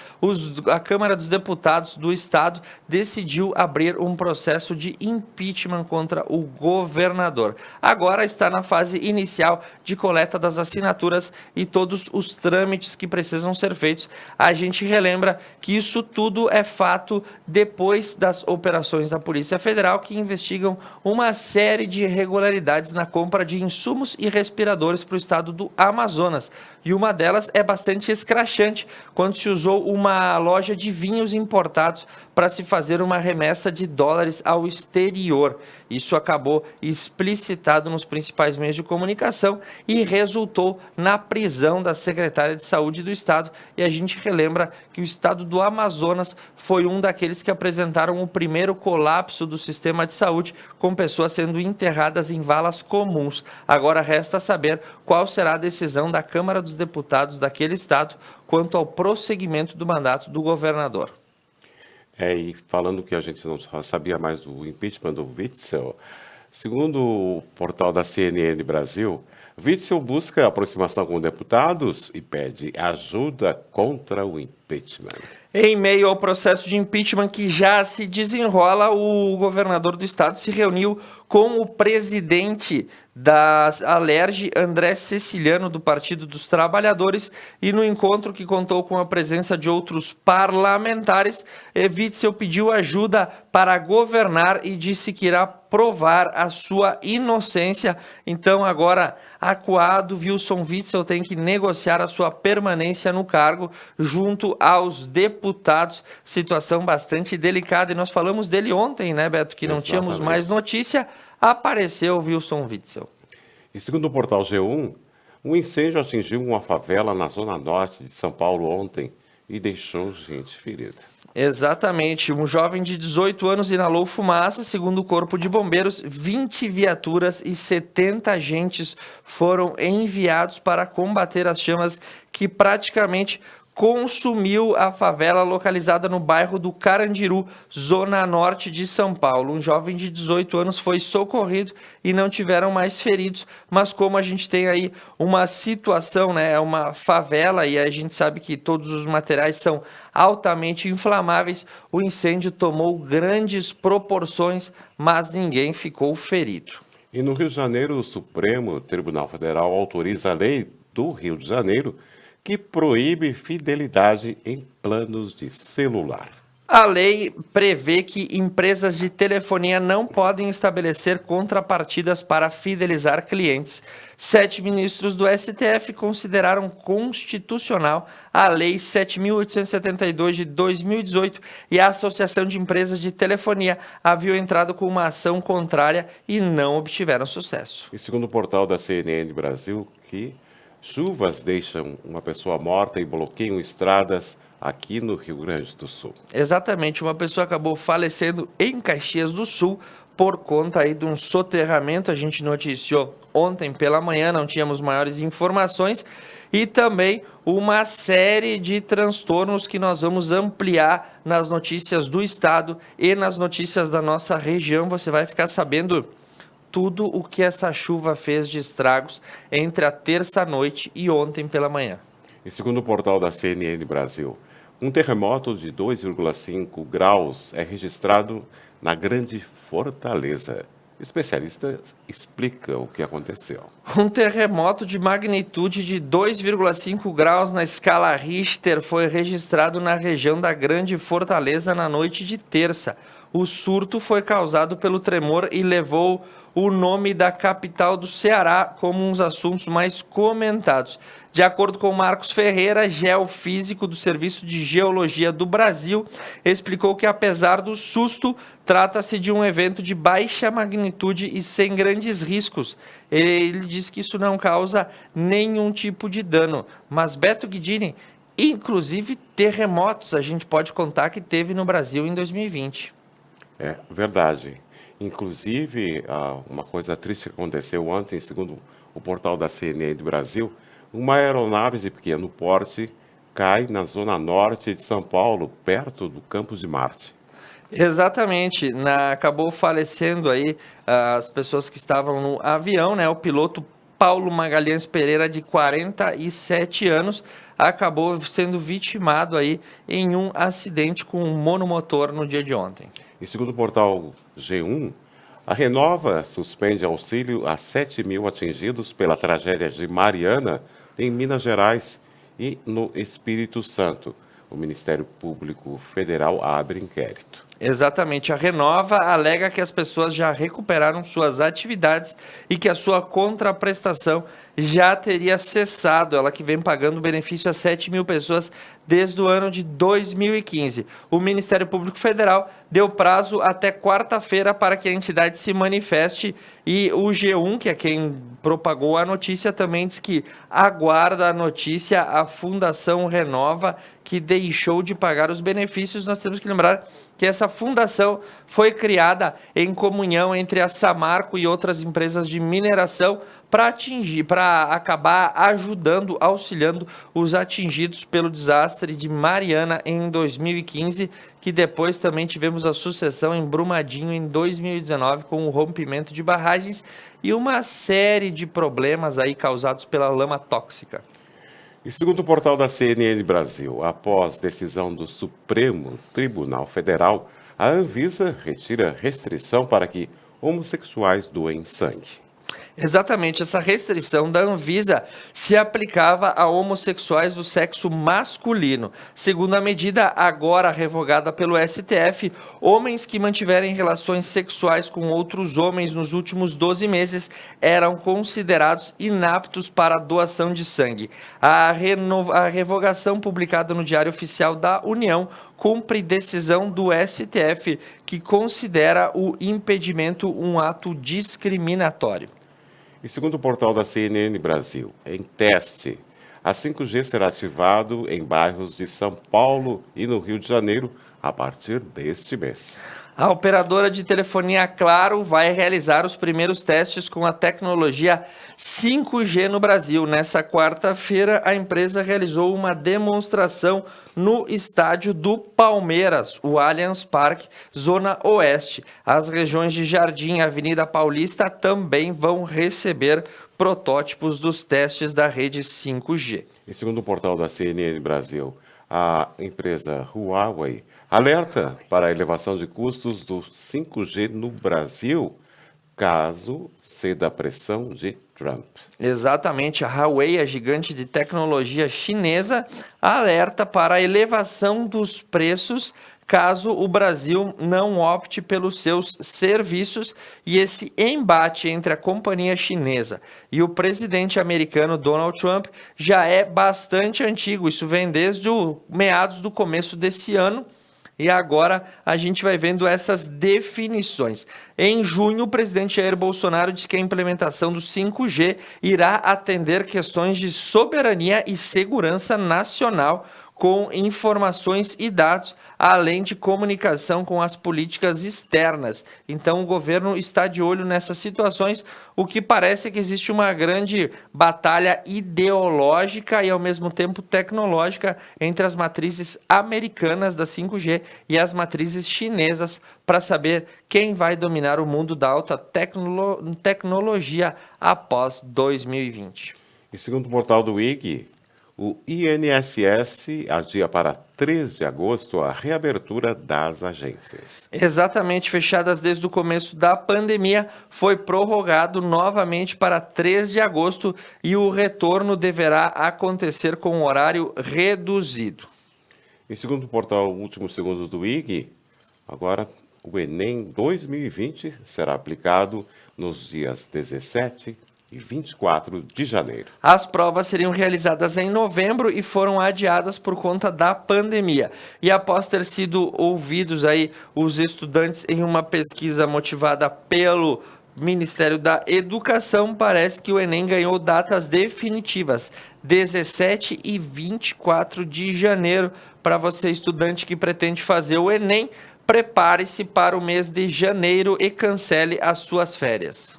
a Câmara dos Deputados do estado decidiu abrir um processo de impeachment contra o governador. Agora está na fase inicial de coleta das assinaturas e todos os trâmites que precisam ser feitos. A gente relembra que isso tudo é fato depois das operações da Polícia Federal, que investigam uma série de irregularidades na compra de insumos e respiradores para o estado do Amazonas. E uma delas é bastante escrachante, quando se usou uma loja de vinhos importados para se fazer uma remessa de dólares ao exterior. Isso acabou explicitado nos principais meios de comunicação e resultou na prisão da secretária de Saúde do estado. E a gente relembra que o estado do Amazonas foi um daqueles que apresentaram o primeiro colapso do sistema de saúde, com pessoas sendo enterradas em valas comuns. Agora resta saber qual será a decisão da Câmara dos Deputados daquele estado quanto ao prosseguimento do mandato do governador. E falando que a gente não sabia mais do impeachment do Witzel, segundo o portal da CNN Brasil, Witzel busca aproximação com deputados e pede ajuda contra o impeachment. Em meio ao processo de impeachment que já se desenrola, o governador do estado se reuniu com o presidente da Alerj, André Ceciliano, do Partido dos Trabalhadores, e no encontro, que contou com a presença de outros parlamentares, Witzel pediu ajuda para governar e disse que irá provar a sua inocência. Então agora, acuado, Wilson Witzel tem que negociar a sua permanência no cargo junto aos deputados. Situação bastante delicada, e nós falamos dele ontem, né, Beto, que não tínhamos mais notícia. Apareceu Wilson Witzel. E segundo o portal G1, um incêndio atingiu uma favela na zona norte de São Paulo ontem e deixou gente ferida. Exatamente, um jovem de 18 anos inalou fumaça. Segundo o Corpo de Bombeiros, 20 viaturas e 70 agentes foram enviados para combater as chamas que praticamente consumiu a favela localizada no bairro do Carandiru, zona norte de São Paulo. Um jovem de 18 anos foi socorrido e não tiveram mais feridos, mas como a gente tem aí uma situação, né, é uma favela e a gente sabe que todos os materiais são altamente inflamáveis, o incêndio tomou grandes proporções, mas ninguém ficou ferido. E no Rio de Janeiro, o Supremo Tribunal Federal autoriza a lei do Rio de Janeiro que proíbe fidelidade em planos de celular. A lei prevê que empresas de telefonia não podem estabelecer contrapartidas para fidelizar clientes. 7 ministros do STF consideraram constitucional a Lei 7.872 de 2018 e a Associação de Empresas de Telefonia haviam entrado com uma ação contrária e não obtiveram sucesso. E segundo o portal da CNN Brasil, que chuvas deixam uma pessoa morta e bloqueiam estradas aqui no Rio Grande do Sul. Exatamente, uma pessoa acabou falecendo em Caxias do Sul por conta aí de um soterramento. A gente noticiou ontem pela manhã, não tínhamos maiores informações, e também uma série de transtornos que nós vamos ampliar nas notícias do estado e nas notícias da nossa região. Você vai ficar sabendo tudo o que essa chuva fez de estragos entre a terça-noite e ontem pela manhã. E segundo o portal da CNN Brasil, um terremoto de 2,5 graus é registrado na Grande Fortaleza. Especialistas explicam o que aconteceu. Um terremoto de magnitude de 2,5 graus na escala Richter foi registrado na região da Grande Fortaleza na noite de terça. O surto foi causado pelo tremor e levou o nome da capital do Ceará como um dos assuntos mais comentados. De acordo com Marcos Ferreira, geofísico do Serviço de Geologia do Brasil, explicou que apesar do susto, trata-se de um evento de baixa magnitude e sem grandes riscos. Ele diz que isso não causa nenhum tipo de dano. Mas Beto Guidini, inclusive terremotos, a gente pode contar que teve no Brasil em 2020. É verdade. Inclusive, uma coisa triste que aconteceu ontem, segundo o portal da CNN do Brasil, uma aeronave de pequeno porte cai na zona norte de São Paulo, perto do Campos de Marte. Exatamente, acabou falecendo aí as pessoas que estavam no avião, né? O piloto Paulo Magalhães Pereira, de 47 anos, acabou sendo vitimado aí em um acidente com um monomotor no dia de ontem. E segundo o portal G1, a Renova suspende auxílio a 7 mil atingidos pela tragédia de Mariana, em Minas Gerais e no Espírito Santo. O Ministério Público Federal abre inquérito. Exatamente. A Renova alega que as pessoas já recuperaram suas atividades e que a sua contraprestação já teria cessado. Ela que vem pagando benefício a 7 mil pessoas desde o ano de 2015. O Ministério Público Federal deu prazo até quarta-feira para que a entidade se manifeste e o G1, que é quem propagou a notícia, também diz que aguarda a notícia a Fundação Renova, que deixou de pagar os benefícios. Nós temos que lembrar que essa fundação foi criada em comunhão entre a Samarco e outras empresas de mineração para acabar ajudando, auxiliando os atingidos pelo desastre de Mariana em 2015, que depois também tivemos a sucessão em Brumadinho em 2019 com o rompimento de barragens e uma série de problemas aí causados pela lama tóxica. E segundo o portal da CNN Brasil, após decisão do Supremo Tribunal Federal, a Anvisa retira restrição para que homossexuais doem sangue. Exatamente, essa restrição da Anvisa se aplicava a homossexuais do sexo masculino. Segundo a medida agora revogada pelo STF, homens que mantiverem relações sexuais com outros homens nos últimos 12 meses eram considerados inaptos para a doação de sangue. A revogação publicada no Diário Oficial da União cumpre decisão do STF, que considera o impedimento um ato discriminatório. E segundo o portal da CNN Brasil, em teste, a 5G será ativado em bairros de São Paulo e no Rio de Janeiro a partir deste mês. A operadora de telefonia Claro vai realizar os primeiros testes com a tecnologia 5G no Brasil. Nessa quarta-feira, a empresa realizou uma demonstração no estádio do Palmeiras, o Allianz Parque, Zona Oeste. As regiões de Jardim e Avenida Paulista também vão receber protótipos dos testes da rede 5G. E segundo o portal da CNN Brasil, a empresa Huawei alerta para a elevação de custos do 5G no Brasil, caso ceda a pressão de Trump. Exatamente, a Huawei, a gigante de tecnologia chinesa, alerta para a elevação dos preços caso o Brasil não opte pelos seus serviços, e esse embate entre a companhia chinesa e o presidente americano Donald Trump já é bastante antigo. Isso vem desde o meados do começo desse ano. E agora a gente vai vendo essas definições. Em junho, o presidente Jair Bolsonaro disse que a implementação do 5G irá atender questões de soberania e segurança nacional, com informações e dados, além de comunicação com as políticas externas. Então, o governo está de olho nessas situações, o que parece que existe uma grande batalha ideológica e, ao mesmo tempo, tecnológica entre as matrizes americanas da 5G e as matrizes chinesas para saber quem vai dominar o mundo da alta tecnologia após 2020. E segundo o portal do IG, O INSS adia para 3 de agosto a reabertura das agências. Exatamente, fechadas desde o começo da pandemia, foi prorrogado novamente para 3 de agosto e o retorno deverá acontecer com um horário reduzido. E segundo o portal Último Segundo do IG, agora o Enem 2020 será aplicado nos dias 17 e 24 de janeiro. As provas seriam realizadas em novembro e foram adiadas por conta da pandemia. E após ter sido ouvidos aí os estudantes em uma pesquisa motivada pelo Ministério da Educação, parece que o Enem ganhou datas definitivas, 17 e 24 de janeiro. Para você, estudante que pretende fazer o Enem, prepare-se para o mês de janeiro e cancele as suas férias.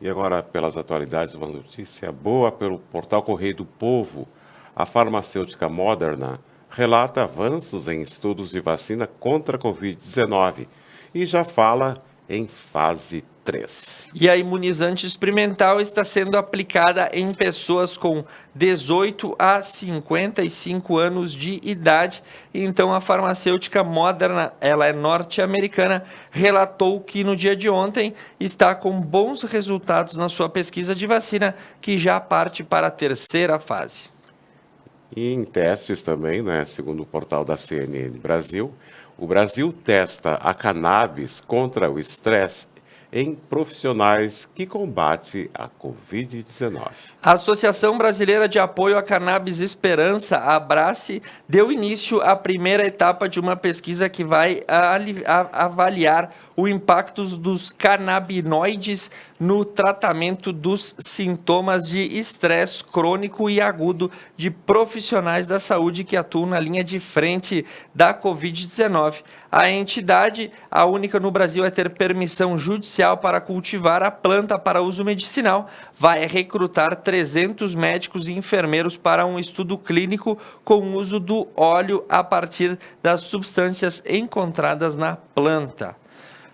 E agora, pelas atualidades, uma notícia boa pelo portal Correio do Povo. A farmacêutica Moderna relata avanços em estudos de vacina contra a Covid-19 e já fala em fase 3. E a imunizante experimental está sendo aplicada em pessoas com 18 a 55 anos de idade. Então, a farmacêutica Moderna, ela é norte-americana, relatou que no dia de ontem está com bons resultados na sua pesquisa de vacina, que já parte para a terceira fase. E em testes também, né, segundo o portal da CNN Brasil, o Brasil testa a cannabis contra o estresse em profissionais que combatem a Covid-19. A Associação Brasileira de Apoio à Cannabis Esperança, a Abrace, deu início à primeira etapa de uma pesquisa que vai avaliar o impacto dos canabinoides no tratamento dos sintomas de estresse crônico e agudo de profissionais da saúde que atuam na linha de frente da Covid-19. A entidade, a única no Brasil a ter permissão judicial para cultivar a planta para uso medicinal, vai recrutar 300 médicos e enfermeiros para um estudo clínico com o uso do óleo a partir das substâncias encontradas na planta.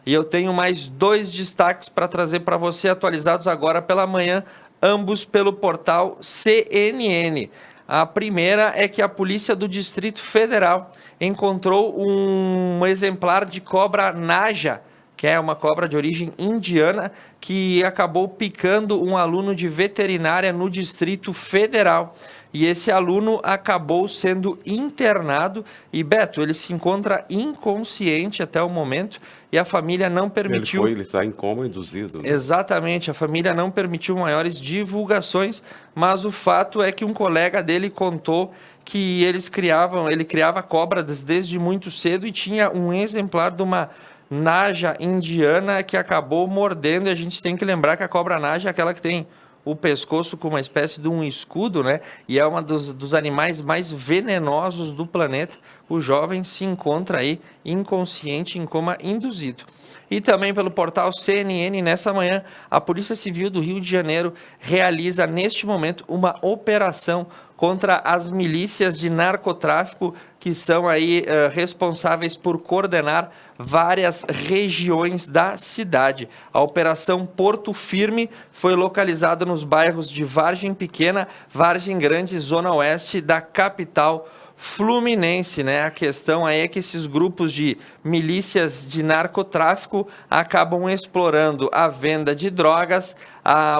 E eu tenho mais 2 destaques para trazer para você, atualizados agora pela manhã, ambos pelo portal CNN. A primeira é que a Polícia do Distrito Federal encontrou um exemplar de cobra naja, que é uma cobra de origem indiana, que acabou picando um aluno de veterinária no Distrito Federal. E esse aluno acabou sendo internado e, Beto, ele se encontra inconsciente até o momento e a família não permitiu... Ele está em coma induzido. Né? Exatamente, a família não permitiu maiores divulgações, mas o fato é que um colega dele contou que ele criava cobras desde muito cedo e tinha um exemplar de uma naja indiana que acabou mordendo. E a gente tem que lembrar que a cobra naja é aquela que tem o pescoço com uma espécie de um escudo, né? E é um dos animais mais venenosos do planeta. O jovem se encontra aí inconsciente, em coma induzido. E também pelo portal CNN, nessa manhã, a Polícia Civil do Rio de Janeiro realiza neste momento uma operação contra as milícias de narcotráfico que são aí responsáveis por coordenar várias regiões da cidade. A Operação Porto Firme foi localizada nos bairros de Vargem Pequena, Vargem Grande, Zona Oeste da capital fluminense, né? A questão aí é que esses grupos de milícias de narcotráfico acabam explorando a venda de drogas,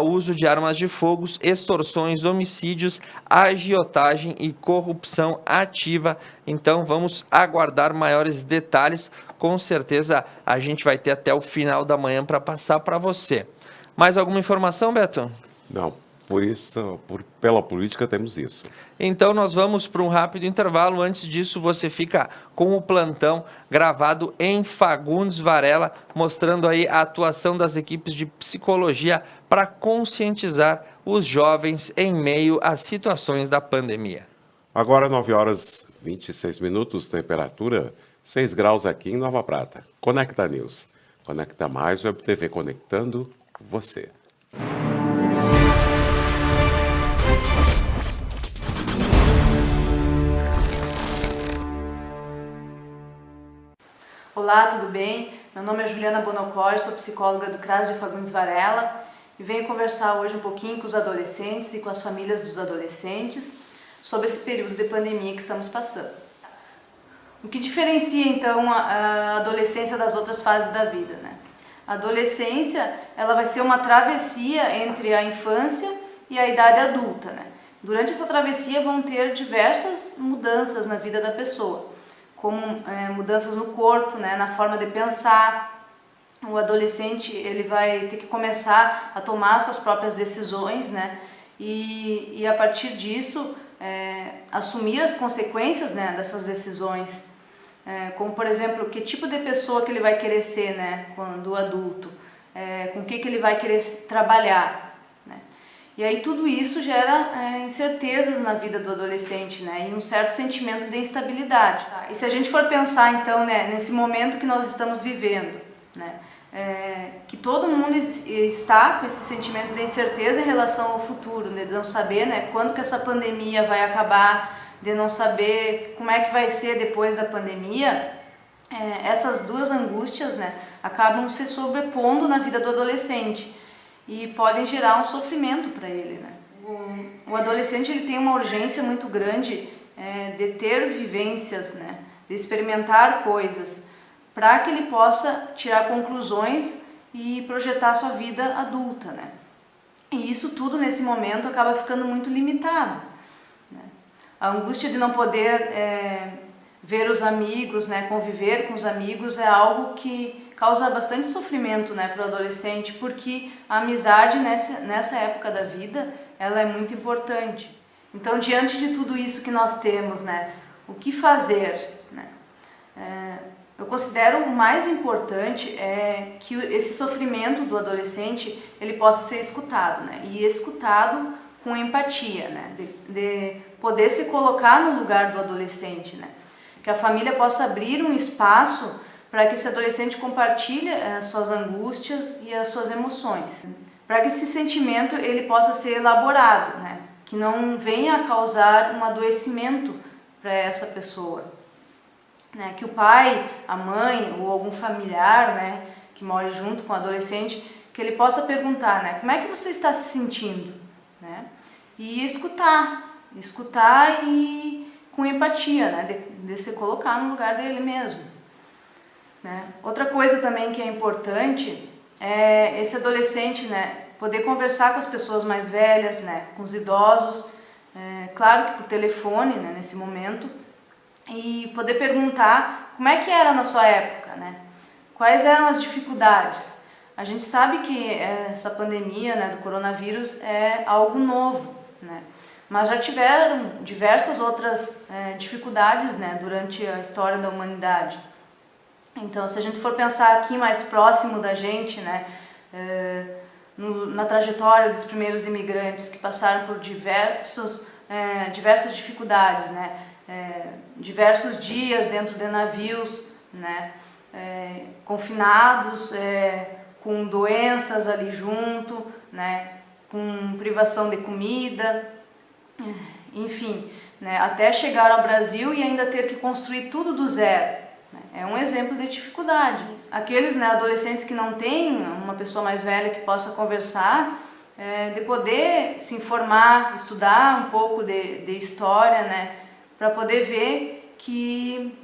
o uso de armas de fogo, extorsões, homicídios, agiotagem e corrupção ativa. Então vamos aguardar maiores detalhes. Com certeza a gente vai ter até o final da manhã para passar para você. Mais alguma informação, Beto? Não. Por isso, pela política, temos isso. Então, nós vamos para um rápido intervalo. Antes disso, você fica com o plantão gravado em Fagundes Varela, mostrando aí a atuação das equipes de psicologia para conscientizar os jovens em meio às situações da pandemia. Agora, 9h26, temperatura 6 graus aqui em Nova Prata. Conecta News. Conecta Mais, Web TV conectando você. Olá, tudo bem? Meu nome é Juliana Bonocor, sou psicóloga do CRAS de Fagundes Varela e venho conversar hoje um pouquinho com os adolescentes e com as famílias dos adolescentes sobre esse período de pandemia que estamos passando. O que diferencia então a adolescência das outras fases da vida, né? A adolescência, ela vai ser uma travessia entre a infância e a idade adulta, né? Durante essa travessia vão ter diversas mudanças na vida da pessoa, como mudanças no corpo, né, na forma de pensar. O adolescente, ele vai ter que começar a tomar suas próprias decisões, né, e a partir disso assumir as consequências, né, dessas decisões, como por exemplo, que tipo de pessoa que ele vai querer ser, né, quando adulto, com o que ele vai querer trabalhar, né. E aí tudo isso gera incertezas na vida do adolescente, né, e um certo sentimento de instabilidade. Tá? E se a gente for pensar então, né, nesse momento que nós estamos vivendo, né, que todo mundo está com esse sentimento de incerteza em relação ao futuro, né, de não saber, né, quando que essa pandemia vai acabar, de não saber como é que vai ser depois da pandemia, essas duas angústias, né, acabam se sobrepondo na vida do adolescente e podem gerar um sofrimento para ele, né. O adolescente, ele tem uma urgência muito grande de ter vivências, né, de experimentar coisas, para que ele possa tirar conclusões e projetar sua vida adulta, né. E isso tudo nesse momento acaba ficando muito limitado, né. A angústia de não poder ver os amigos, né, conviver com os amigos é algo que causa bastante sofrimento, né, para o adolescente, porque a amizade nessa época da vida, ela é muito importante. Então, diante de tudo isso que nós temos, né, o que fazer, né? Eu considero o mais importante que esse sofrimento do adolescente, ele possa ser escutado, né, e escutado com empatia, né, de poder se colocar no lugar do adolescente, né, que a família possa abrir um espaço para que esse adolescente compartilhe as suas angústias e as suas emoções, para que esse sentimento ele possa ser elaborado, né, que não venha a causar um adoecimento para essa pessoa, né, que o pai, a mãe ou algum familiar, né, que mora junto com o adolescente, que ele possa perguntar, né, como é que você está se sentindo, né, e escutar e com empatia, né, de se colocar no lugar dele mesmo, né. Outra coisa também que é importante é esse adolescente, né, poder conversar com as pessoas mais velhas, né, com os idosos, claro que por telefone, né, nesse momento, e poder perguntar como é que era na sua época, né, quais eram as dificuldades. A gente sabe que essa pandemia, né, do coronavírus é algo novo, né, mas já tiveram diversas outras dificuldades, né, durante a história da humanidade. Então, se a gente for pensar aqui mais próximo da gente, né, na trajetória dos primeiros imigrantes que passaram por diversas dificuldades, né, diversos dias dentro de navios, né, confinados, com doenças ali junto, né, com privação de comida, enfim, né, até chegar ao Brasil e ainda ter que construir tudo do zero. É um exemplo de dificuldade. Aqueles, né, adolescentes que não têm uma pessoa mais velha que possa conversar, de poder se informar, estudar um pouco de história, né, para poder ver que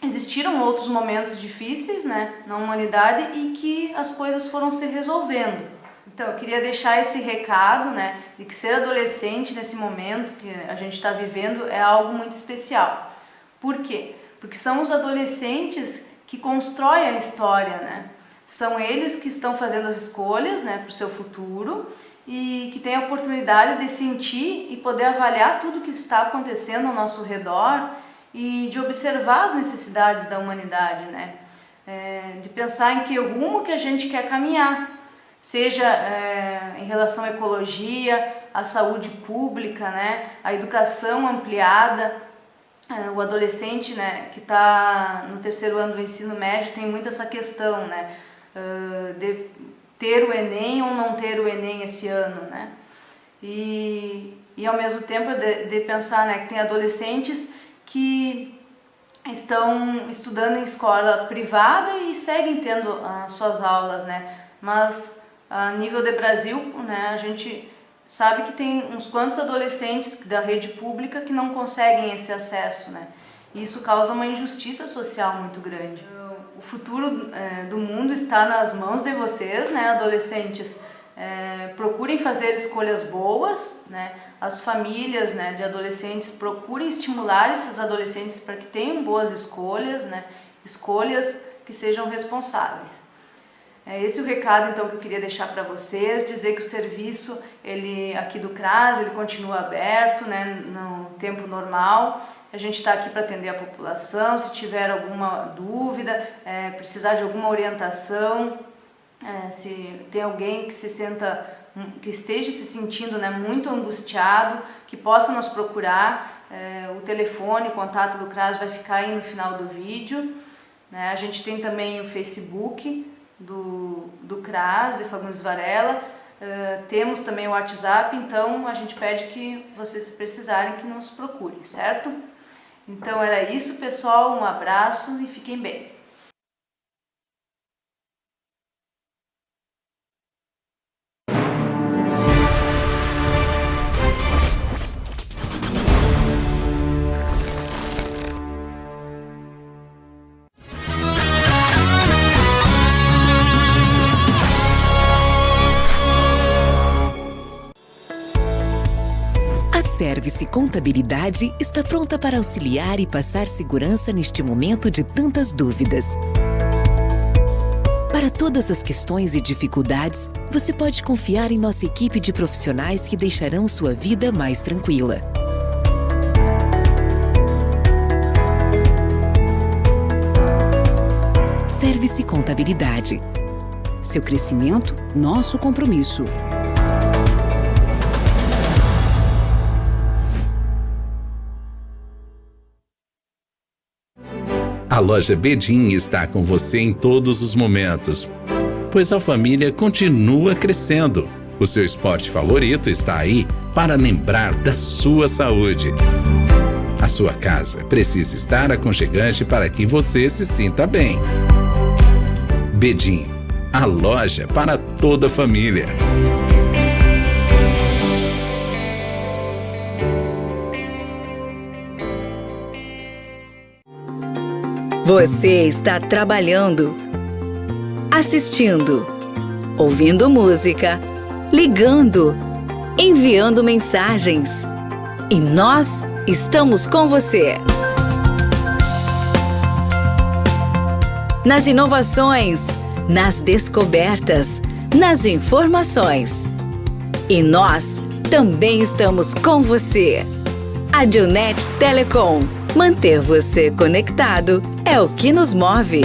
existiram outros momentos difíceis, né, na humanidade e que as coisas foram se resolvendo. Então, eu queria deixar esse recado, né, de que ser adolescente nesse momento que a gente está vivendo é algo muito especial. Por quê? Porque são os adolescentes que constroem a história, né? São eles que estão fazendo as escolhas, né, para o seu futuro e que têm a oportunidade de sentir e poder avaliar tudo que está acontecendo ao nosso redor e de observar as necessidades da humanidade, né? De pensar em que rumo que a gente quer caminhar, seja em relação à ecologia, à saúde pública, né, à educação ampliada. O adolescente, né, que está no terceiro ano do ensino médio tem muito essa questão, né, de ter o Enem ou não ter o Enem esse ano, né, e ao mesmo tempo de pensar, né, que tem adolescentes que estão estudando em escola privada e seguem tendo as suas aulas, né, mas a nível de Brasil, né, a gente sabe que tem uns quantos adolescentes da rede pública que não conseguem esse acesso, né? E isso causa uma injustiça social muito grande. O futuro do mundo está nas mãos de vocês, né, adolescentes. Procurem fazer escolhas boas, né? As famílias, né, de adolescentes procurem estimular esses adolescentes para que tenham boas escolhas, né? Escolhas que sejam responsáveis. Esse é o recado então que eu queria deixar para vocês, dizer que o serviço aqui do CRAS ele continua aberto, né, no tempo normal. A gente está aqui para atender a população. Se tiver alguma dúvida, precisar de alguma orientação, se tem alguém que esteja se sentindo, né, muito angustiado, que possa nos procurar. O telefone, o contato do CRAS vai ficar aí no final do vídeo, né? A gente tem também o Facebook do CRAS, de Fagundes Varela. Temos também o WhatsApp, então a gente pede que vocês, se precisarem, que nos procurem, certo? Então era isso, pessoal, um abraço e fiquem bem. Service Contabilidade está pronta para auxiliar e passar segurança neste momento de tantas dúvidas. Para todas as questões e dificuldades, você pode confiar em nossa equipe de profissionais que deixarão sua vida mais tranquila. Service Contabilidade. Seu crescimento, nosso compromisso. A loja Bedim está com você em todos os momentos, pois a família continua crescendo. O seu esporte favorito está aí para lembrar da sua saúde. A sua casa precisa estar aconchegante para que você se sinta bem. Bedim, a loja para toda a família. Você está trabalhando, assistindo, ouvindo música, ligando, enviando mensagens. E nós estamos com você. Nas inovações, nas descobertas, nas informações. E nós também estamos com você. Adilnet Telecom. Manter você conectado é o que nos move.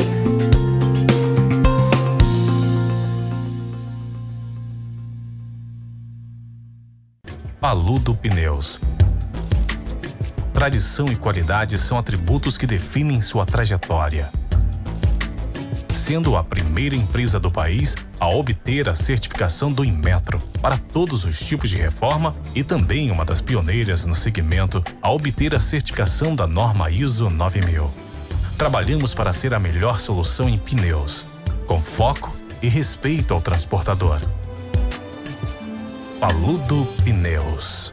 Paludo Pneus. Tradição e qualidade são atributos que definem sua trajetória. Sendo a primeira empresa do país a obter a certificação do Inmetro para todos os tipos de reforma e também uma das pioneiras no segmento a obter a certificação da norma ISO 9000. Trabalhamos para ser a melhor solução em pneus, com foco e respeito ao transportador. Paludo Pneus.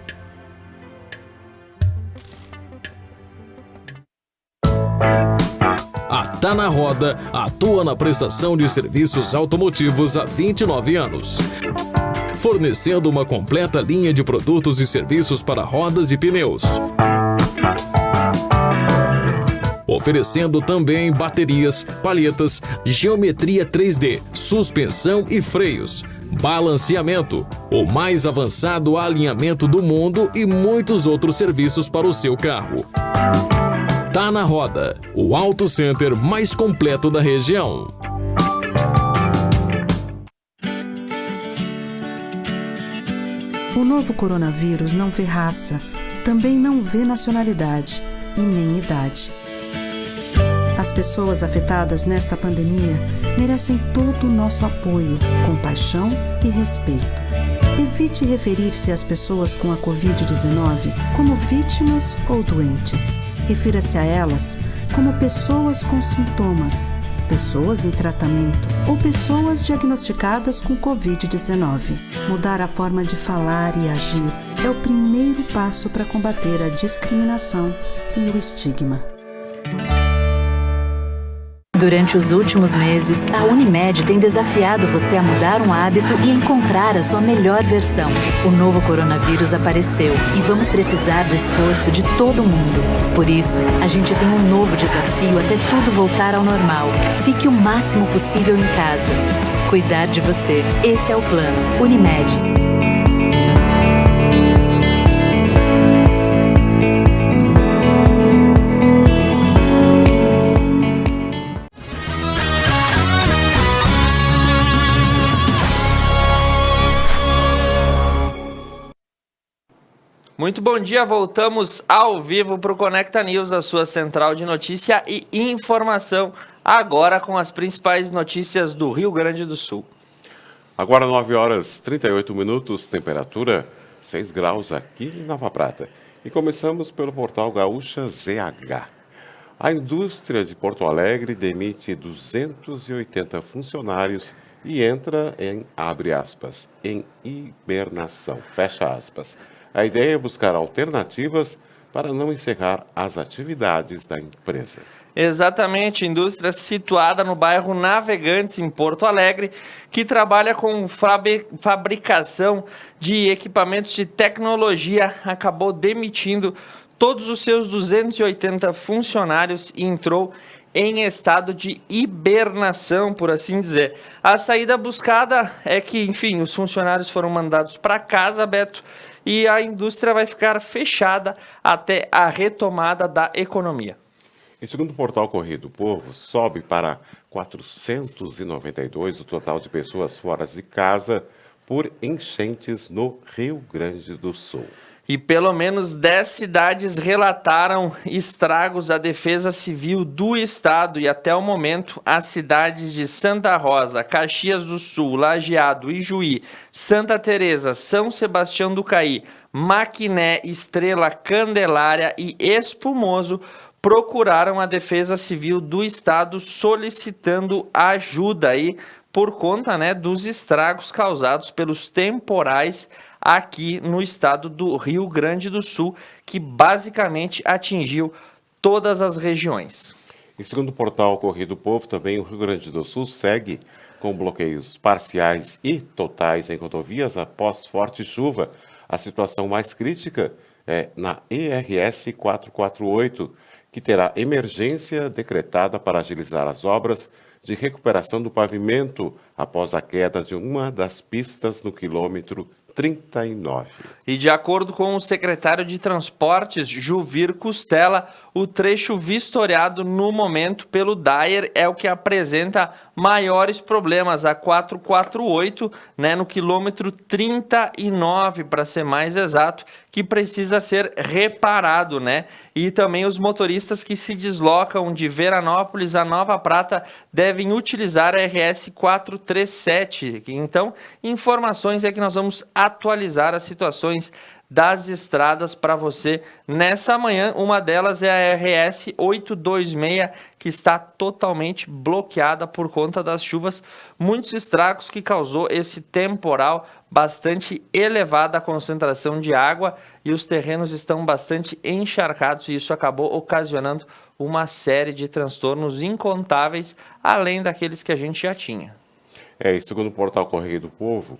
A Tá Na Roda atua na prestação de serviços automotivos há 29 anos, fornecendo uma completa linha de produtos e serviços para rodas e pneus. Oferecendo também baterias, palhetas, geometria 3D, suspensão e freios, balanceamento, o mais avançado alinhamento do mundo e muitos outros serviços para o seu carro. Tá Na Roda, o Auto Center mais completo da região. O novo coronavírus não vê raça, também não vê nacionalidade e nem idade. As pessoas afetadas nesta pandemia merecem todo o nosso apoio, compaixão e respeito. Evite referir-se às pessoas com a Covid-19 como vítimas ou doentes. Refira-se a elas como pessoas com sintomas pessoas em tratamento ou pessoas diagnosticadas com Covid-19. Mudar a forma de falar e agir é o primeiro passo para combater a discriminação e o estigma. Durante os últimos meses, a Unimed tem desafiado você a mudar um hábito e encontrar a sua melhor versão. O novo coronavírus apareceu e vamos precisar do esforço de todo mundo. Por isso, a gente tem um novo desafio até tudo voltar ao normal. Fique o máximo possível em casa. Cuidar de você, esse é o plano. Unimed. Muito bom dia, voltamos ao vivo para o Conecta News, a sua central de notícia e informação, agora com as principais notícias do Rio Grande do Sul. Agora 9 horas 38 minutos, temperatura 6 graus aqui em Nova Prata. E começamos pelo portal Gaúcha ZH. A indústria de Porto Alegre demite 280 funcionários e entra em, abre aspas, em hibernação, fecha aspas. A ideia é buscar alternativas para não encerrar as atividades da empresa. Exatamente, indústria situada no bairro Navegantes, em Porto Alegre, que trabalha com fabricação de equipamentos de tecnologia, acabou demitindo todos os seus 280 funcionários e entrou em estado de hibernação, por assim dizer. A saída buscada é que, enfim, os funcionários foram mandados para casa, Beto, e a indústria vai ficar fechada até a retomada da economia. Em segundo o portal Correio do Povo, sobe para 492 o total de pessoas fora de casa por enchentes no Rio Grande do Sul. E pelo menos 10 cidades relataram estragos à Defesa Civil do Estado e até o momento as cidades de Santa Rosa, Caxias do Sul, Lajeado, Ijuí, Santa Teresa, São Sebastião do Caí, Maquiné, Estrela, Candelária e Espumoso procuraram a Defesa Civil do Estado solicitando ajuda aí por conta, né, dos estragos causados pelos temporais aqui no estado do Rio Grande do Sul, que basicamente atingiu todas as regiões. E segundo o portal Correio do Povo, também o Rio Grande do Sul segue com bloqueios parciais e totais em rodovias após forte chuva. A situação mais crítica é na ERS 448, que terá emergência decretada para agilizar as obras de recuperação do pavimento após a queda de uma das pistas no quilômetro 39. E de acordo com o secretário de Transportes, Juvir Costela, o trecho vistoriado no momento pelo DAER é o que apresenta maiores problemas, a 448, né, no quilômetro 39, para ser mais exato, que precisa ser reparado, né? E também os motoristas que se deslocam de Veranópolis a Nova Prata devem utilizar a RS 437. Então, informações é que nós vamos atualizar as situações das estradas para você nessa manhã. Uma delas é a RS 826, que está totalmente bloqueada por conta das chuvas, muitos estragos que causou esse temporal, bastante elevada a concentração de água e os terrenos estão bastante encharcados e isso acabou ocasionando uma série de transtornos incontáveis, além daqueles que a gente já tinha. E segundo o portal Correio do Povo,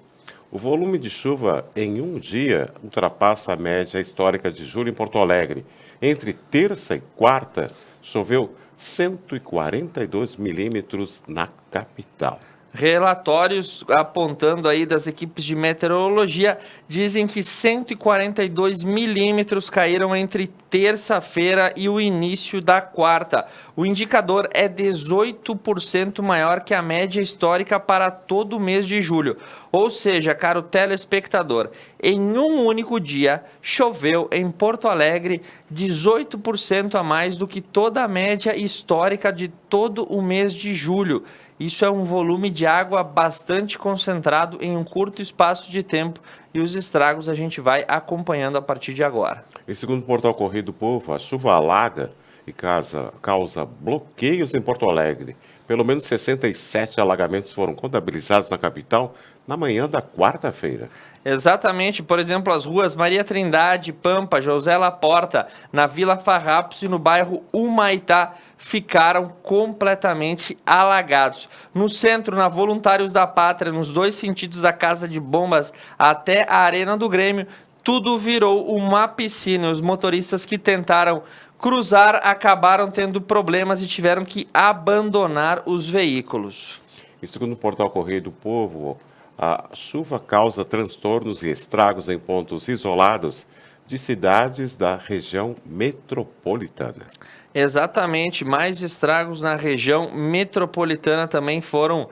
o volume de chuva em um dia ultrapassa a média histórica de julho em Porto Alegre. Entre terça e quarta, choveu 142 milímetros na capital. Relatórios apontando aí das equipes de meteorologia dizem que 142 milímetros caíram entre terça-feira e o início da quarta. O indicador é 18% maior que a média histórica para todo o mês de julho. Ou seja, caro telespectador, em um único dia choveu em Porto Alegre 18% a mais do que toda a média histórica de todo o mês de julho. Isso é um volume de água bastante concentrado em um curto espaço de tempo e os estragos a gente vai acompanhando a partir de agora. E segundo o portal Correio do Povo, a chuva alaga e causa bloqueios em Porto Alegre. Pelo menos 67 alagamentos foram contabilizados na capital na manhã da quarta-feira. Exatamente, por exemplo, as ruas Maria Trindade, Pampa, José Laporta, na Vila Farrapos e no bairro Humaitá ficaram completamente alagados. No centro, na Voluntários da Pátria, nos dois sentidos da Casa de Bombas até a Arena do Grêmio, tudo virou uma piscina. Os motoristas que tentaram cruzar acabaram tendo problemas e tiveram que abandonar os veículos. E segundo o portal Correio do Povo, a chuva causa transtornos e estragos em pontos isolados de cidades da região metropolitana. Exatamente, mais estragos na região metropolitana também foram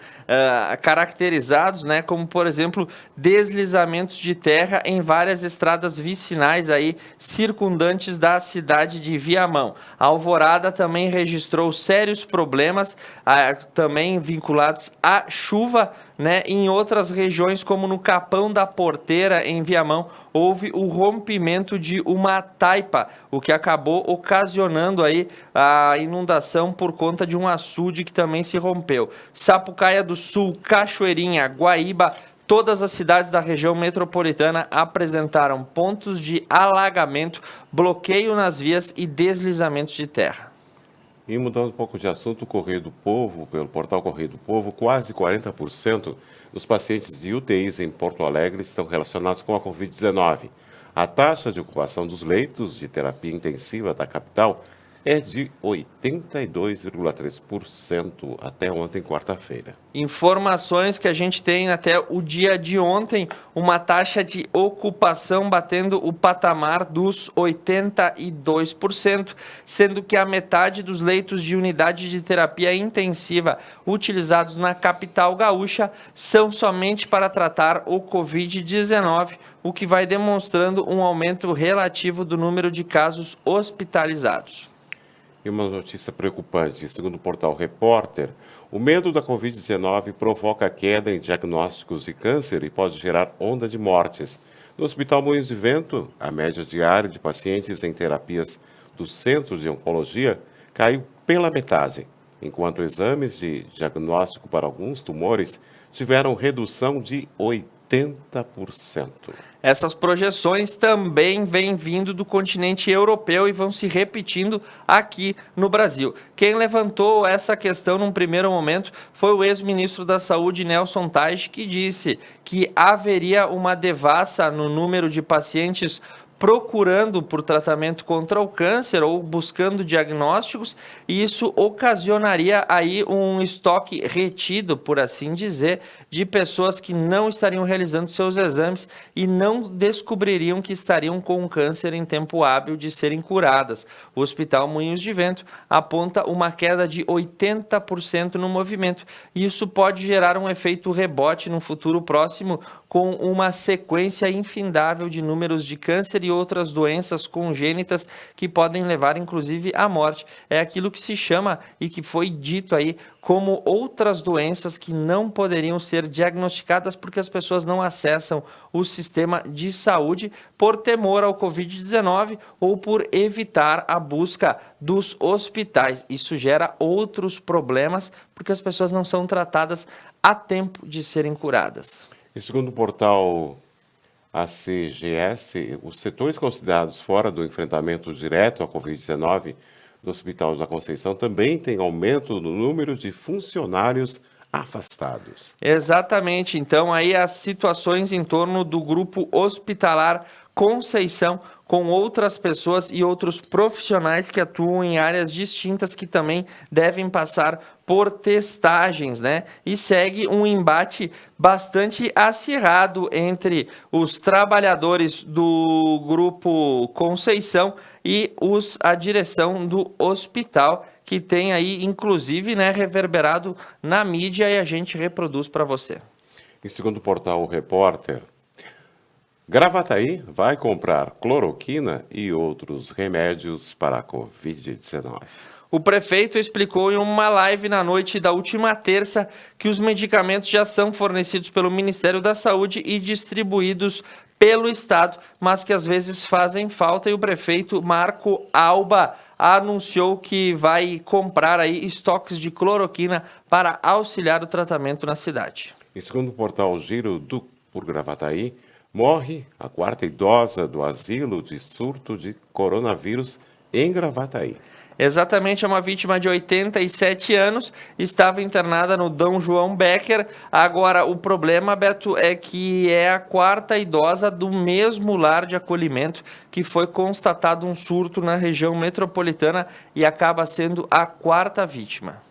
caracterizados, né, como por exemplo deslizamentos de terra em várias estradas vicinais aí circundantes da cidade de Viamão. A Alvorada também registrou sérios problemas também vinculados à chuva, né, em outras regiões, como no Capão da Porteira, em Viamão, houve o rompimento de uma taipa, o que acabou ocasionando aí a inundação por conta de um açude que também se rompeu. Sapucaia do Sul, Cachoeirinha, Guaíba, todas as cidades da região metropolitana apresentaram pontos de alagamento, bloqueio nas vias e deslizamentos de terra. E mudando um pouco de assunto, o Correio do Povo, pelo portal Correio do Povo, quase 40% dos pacientes de UTIs em Porto Alegre estão relacionados com a Covid-19. A taxa de ocupação dos leitos de terapia intensiva da capital é de 82,3% até ontem, quarta-feira. Informações que a gente tem até o dia de ontem, uma taxa de ocupação batendo o patamar dos 82%, sendo que a metade dos leitos de unidade de terapia intensiva utilizados na capital gaúcha são somente para tratar o Covid-19, o que vai demonstrando um aumento relativo do número de casos hospitalizados. E uma notícia preocupante, segundo o portal Repórter, o medo da Covid-19 provoca queda em diagnósticos de câncer e pode gerar onda de mortes. No Hospital Moinhos de Vento, a média diária de pacientes em terapias do Centro de Oncologia caiu pela metade, enquanto exames de diagnóstico para alguns tumores tiveram redução de 80%. Essas projeções também vêm vindo do continente europeu e vão se repetindo aqui no Brasil. Quem levantou essa questão num primeiro momento foi o ex-ministro da Saúde, Nelson Teich, que disse que haveria uma devassa no número de pacientes procurando por tratamento contra o câncer ou buscando diagnósticos, e isso ocasionaria aí um estoque retido, por assim dizer, de pessoas que não estariam realizando seus exames e não descobririam que estariam com câncer em tempo hábil de serem curadas. O Hospital Moinhos de Vento aponta uma queda de 80% no movimento, e isso pode gerar um efeito rebote no futuro próximo, com uma sequência infindável de números de câncer e outras doenças congênitas que podem levar, inclusive, à morte. É aquilo que se chama e que foi dito aí como outras doenças que não poderiam ser diagnosticadas porque as pessoas não acessam o sistema de saúde por temor ao Covid-19 ou por evitar a busca dos hospitais. Isso gera outros problemas porque as pessoas não são tratadas a tempo de serem curadas. E segundo o portal ACGS, os setores considerados fora do enfrentamento direto à Covid-19 do Hospital da Conceição também têm aumento no número de funcionários afastados. Exatamente. Então, aí as situações em torno do grupo hospitalar Conceição, com outras pessoas e outros profissionais que atuam em áreas distintas que também devem passar por testagens, né? E segue um embate bastante acirrado entre os trabalhadores do grupo Conceição e a direção do hospital, que tem aí, inclusive, né, reverberado na mídia, e a gente reproduz para você. E segundo o portal O Repórter, Gravataí vai comprar cloroquina e outros remédios para a Covid-19. O prefeito explicou em uma live na noite da última terça que os medicamentos já são fornecidos pelo Ministério da Saúde e distribuídos pelo Estado, mas que às vezes fazem falta, e o prefeito Marco Alba anunciou que vai comprar aí estoques de cloroquina para auxiliar o tratamento na cidade. E segundo o portal Giro por Gravataí, morre a 4ª idosa do asilo de surto de coronavírus em Gravataí. Exatamente, é uma vítima de 87 anos, estava internada no Dom João Becker. Agora, o problema, Beto, é que é a 4ª idosa do mesmo lar de acolhimento que foi constatado um surto na região metropolitana e acaba sendo a 4ª vítima.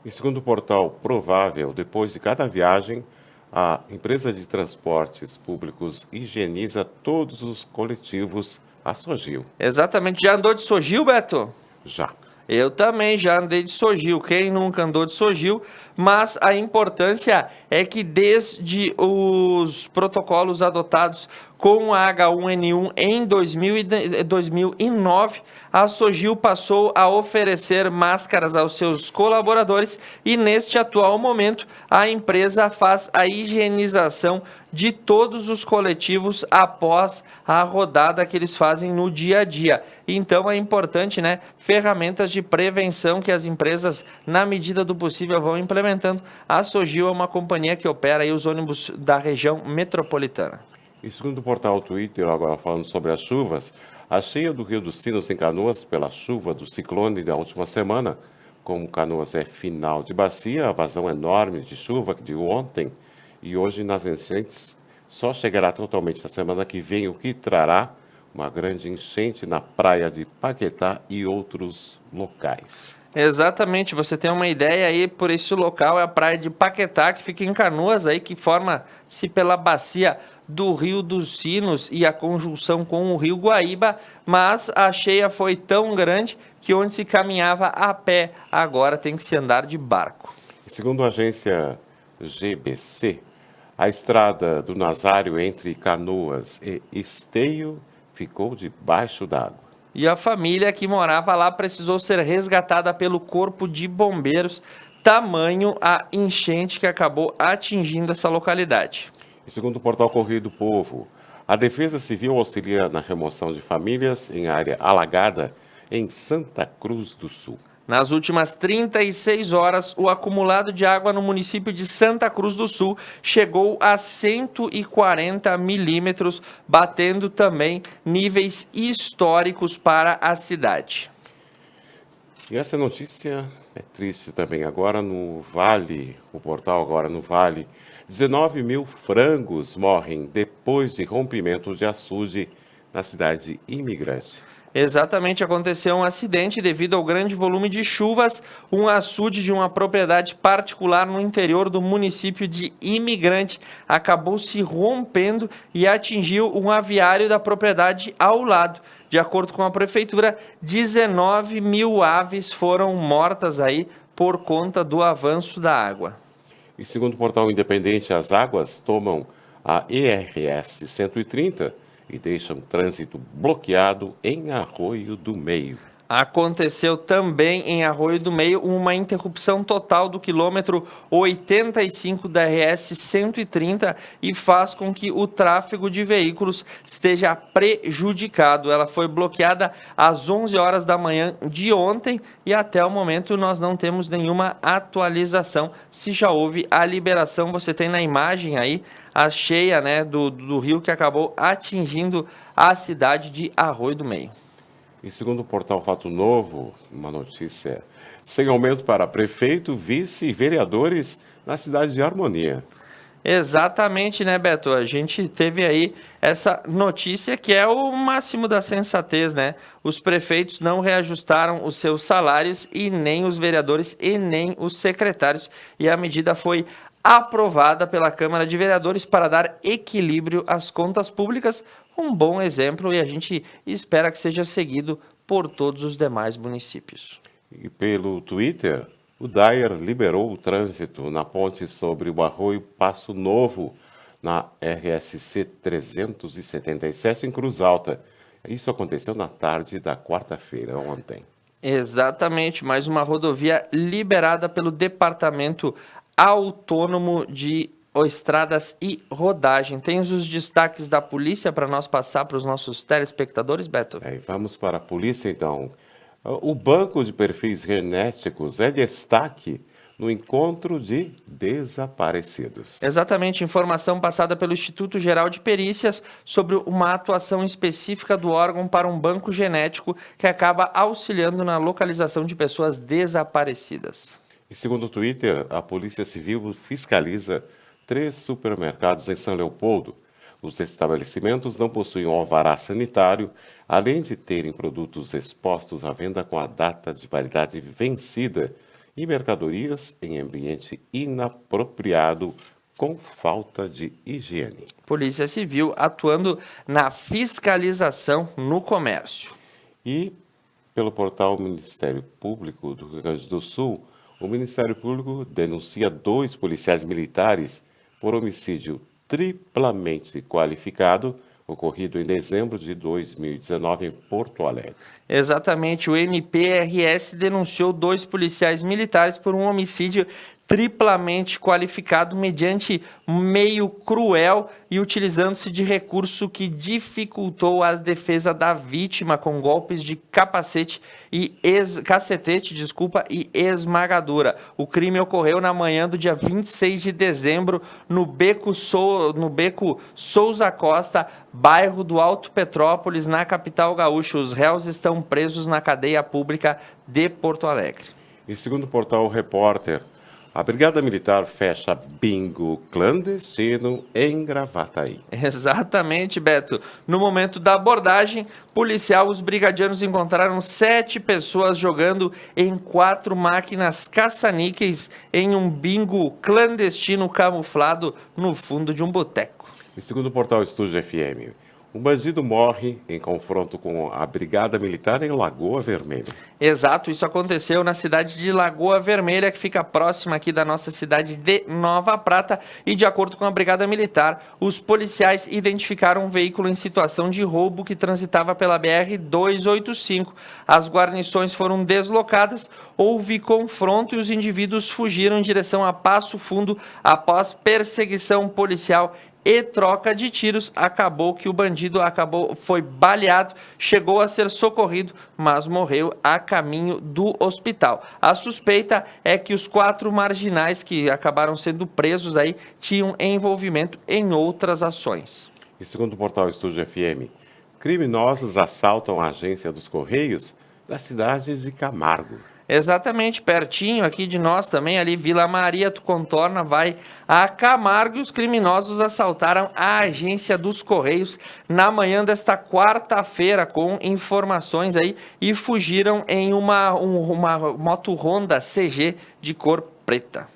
E segundo o portal Provável, depois de cada viagem, a empresa de transportes públicos higieniza todos os coletivos a Sogil. Exatamente, já andou de Sogil, Beto? Já. Eu também já andei de Sogil, quem nunca andou de Sogil, mas a importância é que desde os protocolos adotados com a H1N1 em 2009, a Sogil passou a oferecer máscaras aos seus colaboradores e neste atual momento a empresa faz a higienização de todos os coletivos após a rodada que eles fazem no dia a dia. Então é importante, né, ferramentas de prevenção que as empresas, na medida do possível, vão implementando. A Sogil é uma companhia que opera aí os ônibus da região metropolitana. E segundo o portal Twitter, agora falando sobre as chuvas, a cheia do Rio dos Sinos em Canoas pela chuva do ciclone da última semana, como Canoas é final de bacia, a vazão enorme de chuva de ontem e hoje nas enchentes só chegará totalmente na semana que vem, o que trará uma grande enchente na praia de Paquetá e outros locais. Exatamente, você tem uma ideia aí por esse local, é a praia de Paquetá, que fica em Canoas aí, que forma-se pela bacia do Rio dos Sinos e a conjunção com o Rio Guaíba, mas a cheia foi tão grande que onde se caminhava a pé, agora tem que se andar de barco. Segundo a agência GBC, a estrada do Nazário entre Canoas e Esteio ficou debaixo d'água. E a família que morava lá precisou ser resgatada pelo Corpo de Bombeiros, tamanho a enchente que acabou atingindo essa localidade. E segundo o portal Correio do Povo, a Defesa Civil auxilia na remoção de famílias em área alagada em Santa Cruz do Sul. Nas últimas 36 horas, o acumulado de água no município de Santa Cruz do Sul chegou a 140 milímetros, batendo também níveis históricos para a cidade. E essa notícia é triste também. Agora no Vale, o portal agora no Vale, 19 mil frangos morrem depois de rompimento de açude na cidade Imigrante. Exatamente, aconteceu um acidente devido ao grande volume de chuvas. Um açude de uma propriedade particular no interior do município de Imigrante acabou se rompendo e atingiu um aviário da propriedade ao lado. De acordo com a prefeitura, 19 mil aves foram mortas aí por conta do avanço da água. E segundo o portal Independente, as águas tomam a ERS 130 e deixam trânsito bloqueado em Arroio do Meio. Aconteceu também em Arroio do Meio uma interrupção total do quilômetro 85 da RS 130 e faz com que o tráfego de veículos esteja prejudicado. Ela foi bloqueada às 11 horas da manhã de ontem e até o momento nós não temos nenhuma atualização. Se já houve a liberação, você tem na imagem aí a cheia, né, do rio que acabou atingindo a cidade de Arroio do Meio. E segundo o portal Fato Novo, uma notícia, sem aumento para prefeito, vice e vereadores na cidade de Harmonia. Exatamente, né, Beto? A gente teve aí essa notícia que é o máximo da sensatez, né? Os prefeitos não reajustaram os seus salários e nem os vereadores e nem os secretários. E a medida foi aprovada pela Câmara de Vereadores para dar equilíbrio às contas públicas. Um bom exemplo e a gente espera que seja seguido por todos os demais municípios. E pelo Twitter, o Dyer liberou o trânsito na ponte sobre o Arroio Passo Novo, na RSC 377, em Cruz Alta. Isso aconteceu na tarde da quarta-feira, ontem. Exatamente, mais uma rodovia liberada pelo Departamento Autônomo de Estradas e Rodagem. Tem os destaques da polícia para nós passar para os nossos telespectadores, Beto? Vamos para a polícia, então. O banco de perfis genéticos é destaque no encontro de desaparecidos. Exatamente, informação passada pelo Instituto Geral de Perícias sobre uma atuação específica do órgão para um banco genético que acaba auxiliando na localização de pessoas desaparecidas. E segundo o Twitter, a Polícia Civil fiscaliza 3 supermercados em São Leopoldo. Os estabelecimentos não possuem alvará sanitário, além de terem produtos expostos à venda com a data de validade vencida e mercadorias em ambiente inapropriado com falta de higiene. Polícia Civil atuando na fiscalização no comércio. E, pelo portal Ministério Público do Rio Grande do Sul, o Ministério Público denuncia 2 policiais militares por homicídio triplamente qualificado ocorrido em dezembro de 2019 em Porto Alegre. Exatamente, o MPRS denunciou 2 policiais militares por um homicídio triplamente qualificado mediante meio cruel e utilizando-se de recurso que dificultou a defesa da vítima com golpes de cacetete e esmagadura. O crime ocorreu na manhã do dia 26 de dezembro no beco Souza Costa, bairro do Alto Petrópolis, na capital gaúcha. Os réus estão presos na cadeia pública de Porto Alegre. E segundo o portal Repórter, a Brigada Militar fecha bingo clandestino em Gravataí. Exatamente, Beto. No momento da abordagem policial, os brigadianos encontraram 7 pessoas jogando em 4 máquinas caça-níqueis em um bingo clandestino camuflado no fundo de um boteco. E segundo o portal Estúdio FM, um bandido morre em confronto com a Brigada Militar em Lagoa Vermelha. Exato, isso aconteceu na cidade de Lagoa Vermelha, que fica próxima aqui da nossa cidade de Nova Prata. E de acordo com a Brigada Militar, os policiais identificaram um veículo em situação de roubo que transitava pela BR-285. As guarnições foram deslocadas, houve confronto e os indivíduos fugiram em direção a Passo Fundo após perseguição policial e troca de tiros. Acabou que o bandido foi baleado, chegou a ser socorrido, mas morreu a caminho do hospital. A suspeita é que os 4 marginais que acabaram sendo presos aí tinham envolvimento em outras ações. E segundo o portal Estúdio FM, criminosos assaltam a agência dos Correios da cidade de Camargo. Exatamente, pertinho aqui de nós também, ali Vila Maria, tu contorna, vai a Camargo, e os criminosos assaltaram a agência dos Correios na manhã desta quarta-feira com informações aí e fugiram em uma moto Honda CG de cor preta.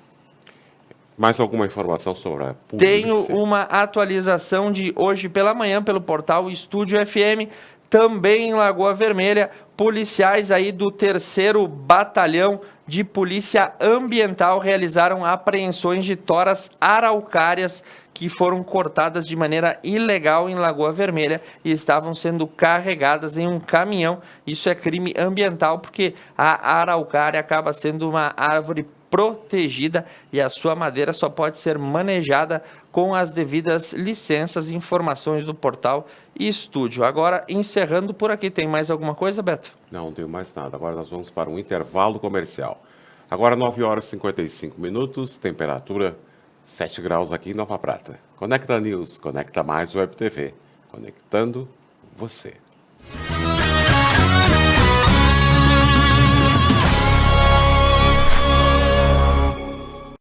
Mais alguma informação sobre a polícia? Tenho uma atualização de hoje pela manhã pelo portal Estúdio FM, também em Lagoa Vermelha. Policiais aí do 3º Batalhão de Polícia Ambiental realizaram apreensões de toras araucárias que foram cortadas de maneira ilegal em Lagoa Vermelha e estavam sendo carregadas em um caminhão. Isso é crime ambiental porque a araucária acaba sendo uma árvore protegida e a sua madeira só pode ser manejada com as devidas licenças e informações do portal Estúdio. Agora, encerrando por aqui, tem mais alguma coisa, Beto? Não tenho mais nada. Agora nós vamos para um intervalo comercial. Agora 9 horas e 55 minutos, temperatura 7 graus aqui em Nova Prata. Conecta News, conecta mais Web TV, conectando você.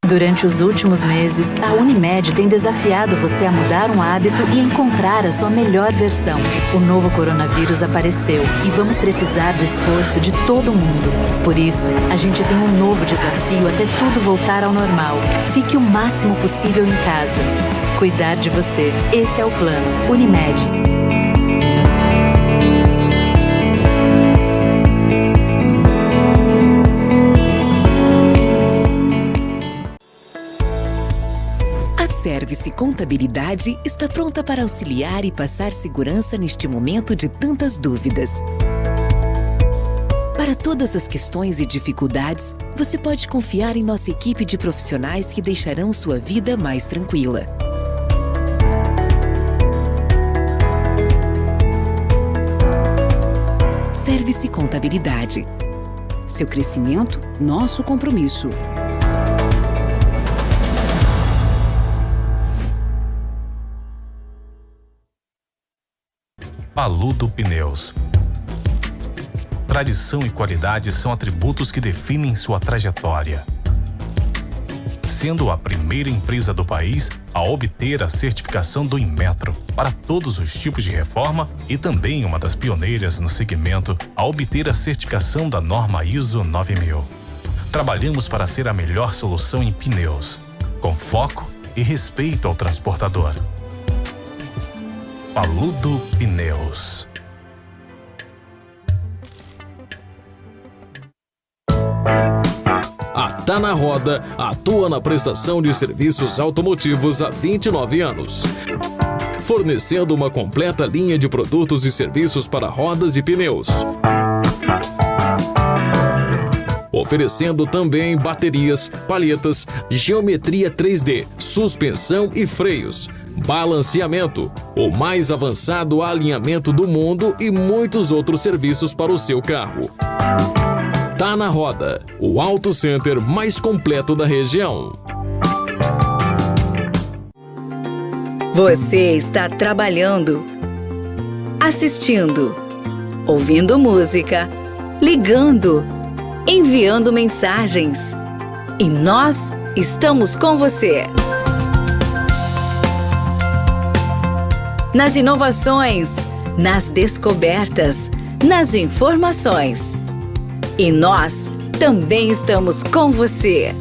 Durante os últimos meses, a Unimed tem desafiado você a mudar um hábito e encontrar a sua melhor versão. O novo coronavírus apareceu e vamos precisar do esforço de todo mundo. Por isso, a gente tem um novo desafio até tudo voltar ao normal. Fique o máximo possível em casa. Cuidar de você. Esse é o plano. Unimed. Service Contabilidade está pronta para auxiliar e passar segurança neste momento de tantas dúvidas. Para todas as questões e dificuldades, você pode confiar em nossa equipe de profissionais que deixarão sua vida mais tranquila. Service Contabilidade. Seu crescimento, nosso compromisso. Paludo Pneus. Tradição e qualidade são atributos que definem sua trajetória. Sendo a primeira empresa do país a obter a certificação do Inmetro para todos os tipos de reforma e também uma das pioneiras no segmento a obter a certificação da norma ISO 9000. Trabalhamos para ser a melhor solução em pneus, com foco e respeito ao transportador. Paludo Pneus. A Tá na Roda atua na prestação de serviços automotivos há 29 anos, fornecendo uma completa linha de produtos e serviços para rodas e pneus. Oferecendo também baterias, palhetas, geometria 3D, suspensão e freios, balanceamento, o mais avançado alinhamento do mundo e muitos outros serviços para o seu carro. Tá na Roda, o auto center mais completo da região. Você está trabalhando, assistindo, ouvindo música, ligando, enviando mensagens. E nós estamos com você. Nas inovações, nas descobertas, nas informações. E nós também estamos com você.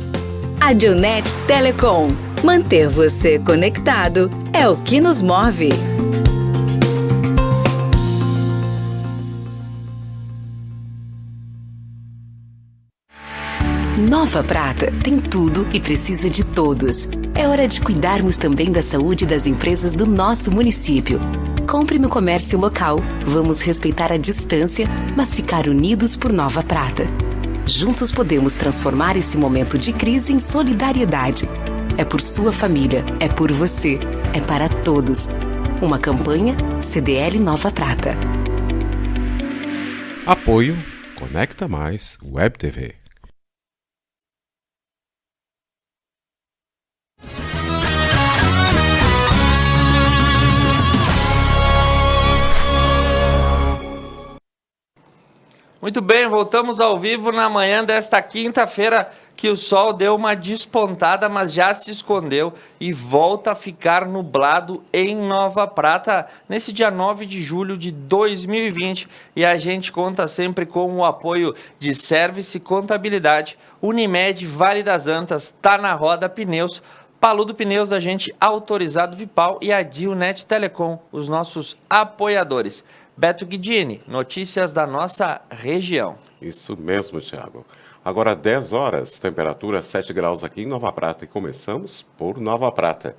A Adilnet Telecom. Manter você conectado é o que nos move. Nova Prata tem tudo e precisa de todos. É hora de cuidarmos também da saúde das empresas do nosso município. Compre no comércio local. Vamos respeitar a distância, mas ficar unidos por Nova Prata. Juntos podemos transformar esse momento de crise em solidariedade. É por sua família, é por você, é para todos. Uma campanha CDL Nova Prata. Apoio Conecta Mais Web TV. Muito bem, voltamos ao vivo na manhã desta quinta-feira, que o sol deu uma despontada, mas já se escondeu e volta a ficar nublado em Nova Prata nesse dia 9 de julho de 2020. E a gente conta sempre com o apoio de Service Contabilidade, Unimed, Vale das Antas, Tá na Roda Pneus, Paludo Pneus, agente autorizado Vipal e a Adilnet Telecom, os nossos apoiadores. Beto Guidini, notícias da nossa região. Isso mesmo, Thiago. Agora 10 horas, temperatura 7 graus aqui em Nova Prata e começamos por Nova Prata.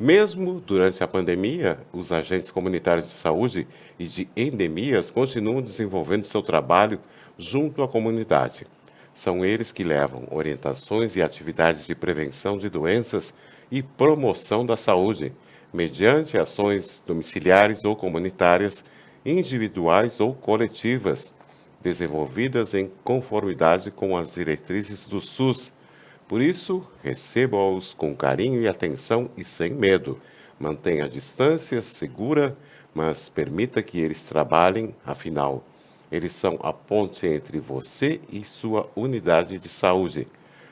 Mesmo durante a pandemia, os agentes comunitários de saúde e de endemias continuam desenvolvendo seu trabalho junto à comunidade. São eles que levam orientações e atividades de prevenção de doenças e promoção da saúde, mediante ações domiciliares ou comunitárias, individuais ou coletivas, desenvolvidas em conformidade com as diretrizes do SUS. Por isso, receba-os com carinho e atenção e sem medo. Mantenha a distância segura, mas permita que eles trabalhem, afinal, eles são a ponte entre você e sua unidade de saúde.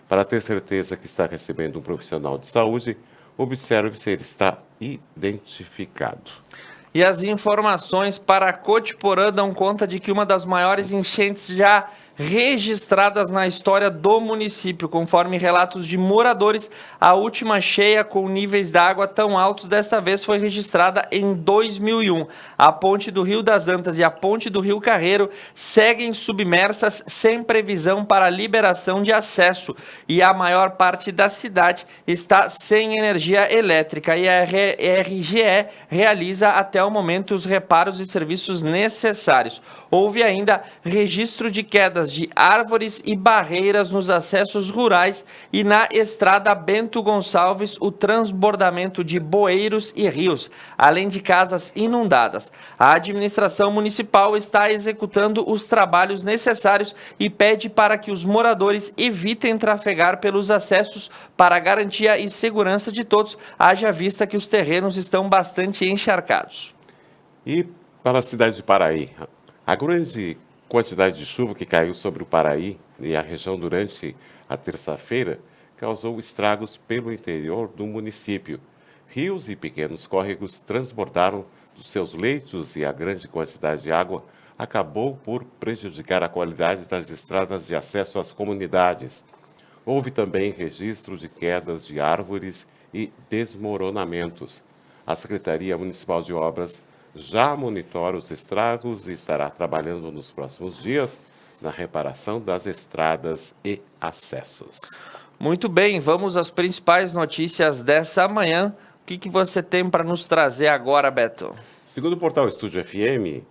Para ter certeza que está recebendo um profissional de saúde, observe se ele está identificado. E as informações para Cotiporã dão conta de que uma das maiores enchentes já registradas na história do município, conforme relatos de moradores, a última cheia com níveis d'água tão altos desta vez foi registrada em 2001. A ponte do Rio das Antas e a ponte do Rio Carreiro seguem submersas sem previsão para liberação de acesso e a maior parte da cidade está sem energia elétrica e a RGE realiza até o momento os reparos e serviços necessários. Houve ainda registro de quedas quedas de árvores e barreiras nos acessos rurais e na estrada Bento Gonçalves, o transbordamento de bueiros e rios, além de casas inundadas. A administração municipal está executando os trabalhos necessários e pede para que os moradores evitem trafegar pelos acessos para garantia e segurança de todos, haja vista que os terrenos estão bastante encharcados. E para a cidade de Paraí, a grande quantidade de chuva que caiu sobre o Paraí e a região durante a terça-feira causou estragos pelo interior do município. Rios e pequenos córregos transbordaram dos seus leitos e a grande quantidade de água acabou por prejudicar a qualidade das estradas de acesso às comunidades. Houve também registro de quedas de árvores e desmoronamentos. A Secretaria Municipal de Obras já monitora os estragos e estará trabalhando nos próximos dias na reparação das estradas e acessos. Muito bem, vamos às principais notícias dessa manhã. O que você tem para nos trazer agora, Beto? Segundo o portal Estúdio FM,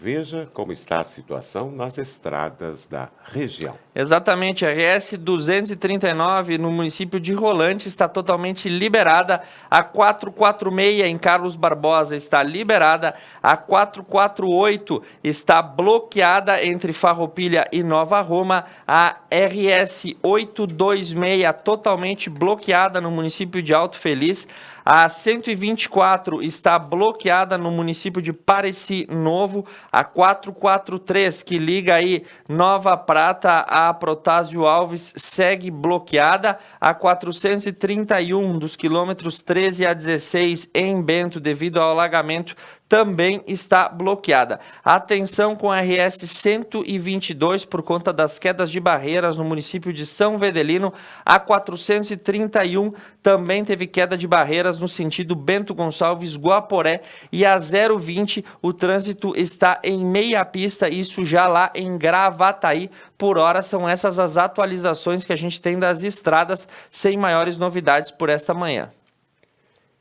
veja como está a situação nas estradas da região. Exatamente, a RS 239 no município de Rolante está totalmente liberada, a 446 em Carlos Barbosa está liberada, a 448 está bloqueada entre Farroupilha e Nova Roma, a RS 826 totalmente bloqueada no município de Alto Feliz, a 124 está bloqueada no município de Pareci Novo, a 443 que liga aí Nova Prata a Protásio Alves segue bloqueada, a 431 dos quilômetros 13 a 16 em Bento devido ao alagamento também está bloqueada. Atenção com a RS 122 por conta das quedas de barreiras no município de São Vedelino, a 431 também teve queda de barreiras no sentido Bento Gonçalves Guaporé e a 020 o trânsito está em meia pista, isso já lá em Gravataí. Por hora são essas as atualizações que a gente tem das estradas, sem maiores novidades por esta manhã.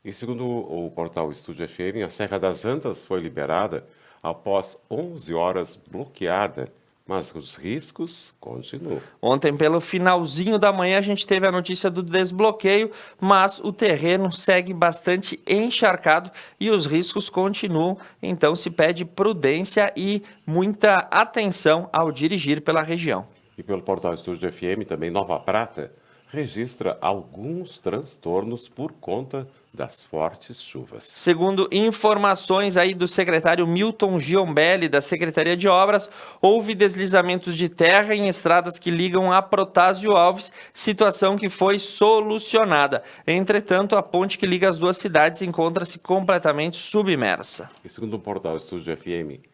E segundo o portal Estúdio FM, a Serra das Antas foi liberada após 11 horas bloqueada, mas os riscos continuam. Ontem, pelo finalzinho da manhã, a gente teve a notícia do desbloqueio, mas o terreno segue bastante encharcado e os riscos continuam, então se pede prudência e muita atenção ao dirigir pela região. E pelo portal Estúdio FM, também Nova Prata registra alguns transtornos por conta das fortes chuvas. Segundo informações aí do secretário Milton Giombelli, da Secretaria de Obras, houve deslizamentos de terra em estradas que ligam a Protásio Alves, situação que foi solucionada. Entretanto, a ponte que liga as duas cidades encontra-se completamente submersa. E segundo o portal Estúdio FM,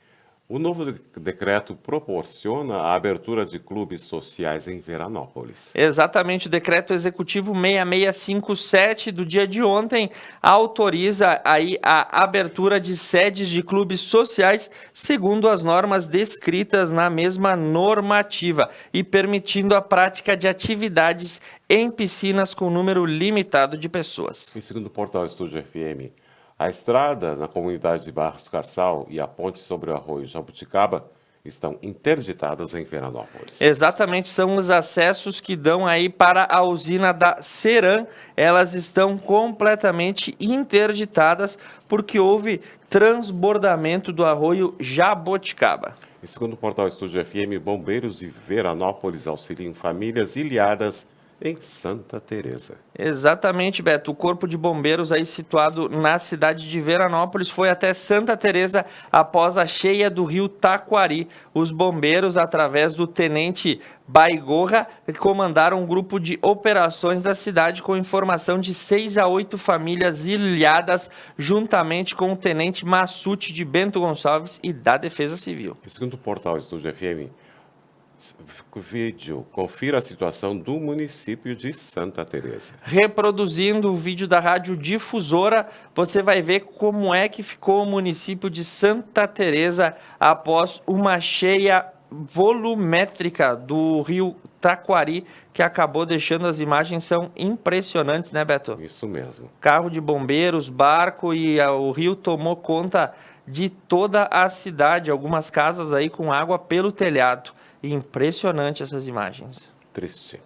o novo decreto proporciona a abertura de clubes sociais em Veranópolis. Exatamente, o decreto executivo 6657 do dia de ontem autoriza aí a abertura de sedes de clubes sociais segundo as normas descritas na mesma normativa e permitindo a prática de atividades em piscinas com número limitado de pessoas. E segundo o portal Estúdio FM, a estrada na comunidade de Barros Cassal e a ponte sobre o arroio Jabuticaba estão interditadas em Veranópolis. Exatamente, são os acessos que dão aí para a usina da Ceram. Elas estão completamente interditadas porque houve transbordamento do arroio Jabuticaba. E segundo o portal Estúdio FM, bombeiros de Veranópolis auxiliam famílias ilhadas em Santa Teresa. Exatamente, Beto. O Corpo de Bombeiros aí situado na cidade de Veranópolis foi até Santa Teresa após a cheia do rio Taquari. Os bombeiros, através do tenente Baigorra, comandaram um grupo de operações da cidade com informação de 6 a 8 famílias ilhadas, juntamente com o tenente Massuti de Bento Gonçalves e da Defesa Civil. E segundo o portal Estúdio FM, vídeo, confira a situação do município de Santa Teresa. Reproduzindo o vídeo da Rádio Difusora, você vai ver como é que ficou o município de Santa Teresa após uma cheia volumétrica do rio Taquari, que acabou deixando as imagens, são impressionantes, né, Beto? Isso mesmo. Carro de bombeiros, barco e o rio tomou conta de toda a cidade, algumas casas aí com água pelo telhado. Impressionante essas imagens. Triste.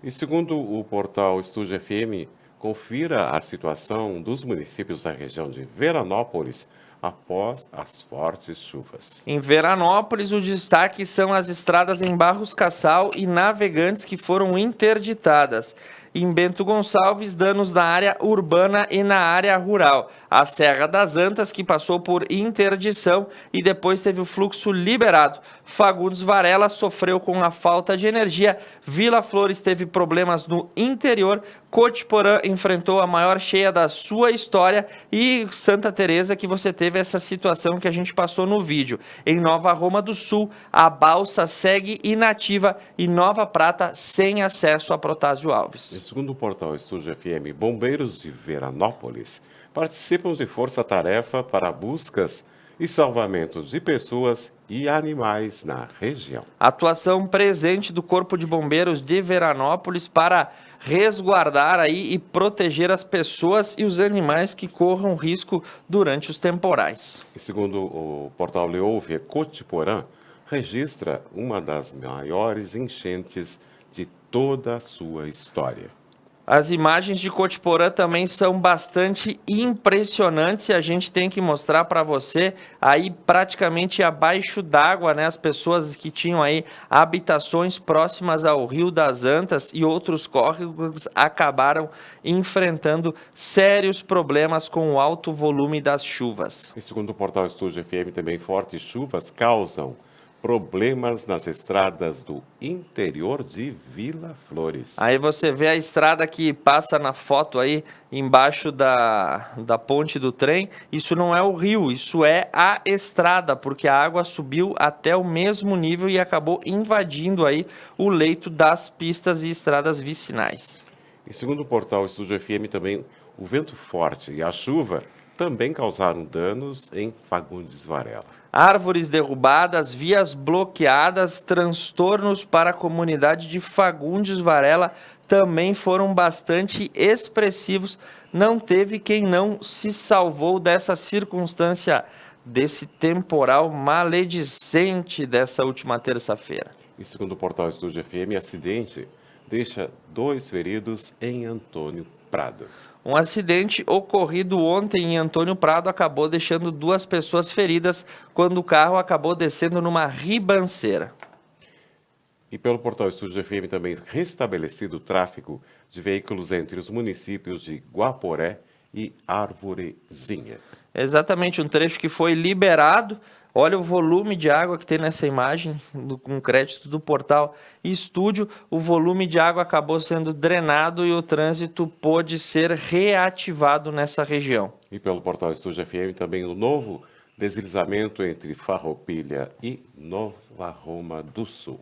E segundo o portal Estúdio FM, confira a situação dos municípios da região de Veranópolis após as fortes chuvas. Em Veranópolis, o destaque são as estradas em Barros Cassal e Navegantes que foram interditadas. Em Bento Gonçalves, danos na área urbana e na área rural. A Serra das Antas, que passou por interdição e depois teve o fluxo liberado. Fagundes Varela sofreu com a falta de energia. Vila Flores teve problemas no interior. Cotiporã enfrentou a maior cheia da sua história. E Santa Teresa, que você teve essa situação que a gente passou no vídeo. Em Nova Roma do Sul, a balsa segue inativa e Nova Prata sem acesso a Protásio Alves. Segundo o portal Estúdio FM, bombeiros de Veranópolis participam de força-tarefa para buscas e salvamentos de pessoas e animais na região. Atuação presente do Corpo de Bombeiros de Veranópolis para resguardar aí e proteger as pessoas e os animais que corram risco durante os temporais. E segundo o portal Leouve, Cotiporã registra uma das maiores enchentes de toda a sua história. As imagens de Cotiporã também são bastante impressionantes e a gente tem que mostrar para você aí praticamente abaixo d'água, né? As pessoas que tinham aí habitações próximas ao Rio das Antas e outros córregos acabaram enfrentando sérios problemas com o alto volume das chuvas. E segundo o portal Estúdio FM, também fortes chuvas causam problemas nas estradas do interior de Vila Flores. Aí você vê a estrada que passa na foto aí embaixo da ponte do trem. Isso não é o rio, isso é a estrada, porque a água subiu até o mesmo nível e acabou invadindo aí o leito das pistas e estradas vicinais. E segundo o portal Estúdio FM, também o vento forte e a chuva também causaram danos em Fagundes Varela. Árvores derrubadas, vias bloqueadas, transtornos para a comunidade de Fagundes Varela também foram bastante expressivos. Não teve quem não se salvou dessa circunstância, desse temporal maledicente dessa última terça-feira. E segundo o portal Estúdio FM, acidente deixa 2 feridos em Antônio Prado. Um acidente ocorrido ontem em Antônio Prado acabou deixando 2 pessoas feridas quando o carro acabou descendo numa ribanceira. E pelo portal Estúdio FM também restabelecido o tráfego de veículos entre os municípios de Guaporé e Arvorezinha. Exatamente, um trecho que foi liberado. Olha o volume de água que tem nessa imagem, com crédito do portal Estúdio. O volume de água acabou sendo drenado e o trânsito pôde ser reativado nessa região. E pelo portal Estúdio FM também o novo deslizamento entre Farroupilha e Nova Roma do Sul.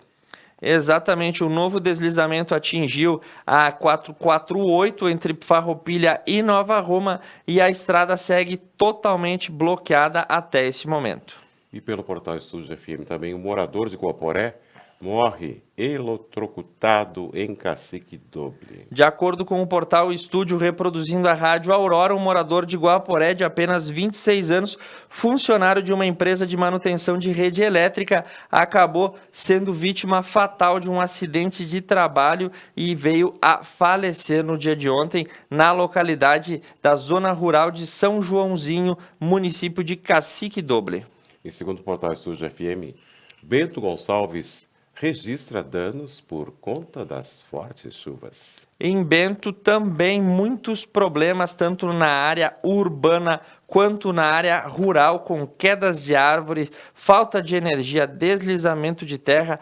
Exatamente, o novo deslizamento atingiu a 448 entre Farroupilha e Nova Roma e a estrada segue totalmente bloqueada até esse momento. E pelo portal Estúdio FM também, um morador de Guaporé morre eletrocutado em Cacique Doble. De acordo com o portal Estúdio reproduzindo a Rádio Aurora, um morador de Guaporé de apenas 26 anos, funcionário de uma empresa de manutenção de rede elétrica, acabou sendo vítima fatal de um acidente de trabalho e veio a falecer no dia de ontem na localidade da zona rural de São Joãozinho, município de Cacique Doble. E segundo o portal Estúdio FM, Bento Gonçalves registra danos por conta das fortes chuvas. Em Bento também muitos problemas, tanto na área urbana quanto na área rural, com quedas de árvore, falta de energia, deslizamento de terra.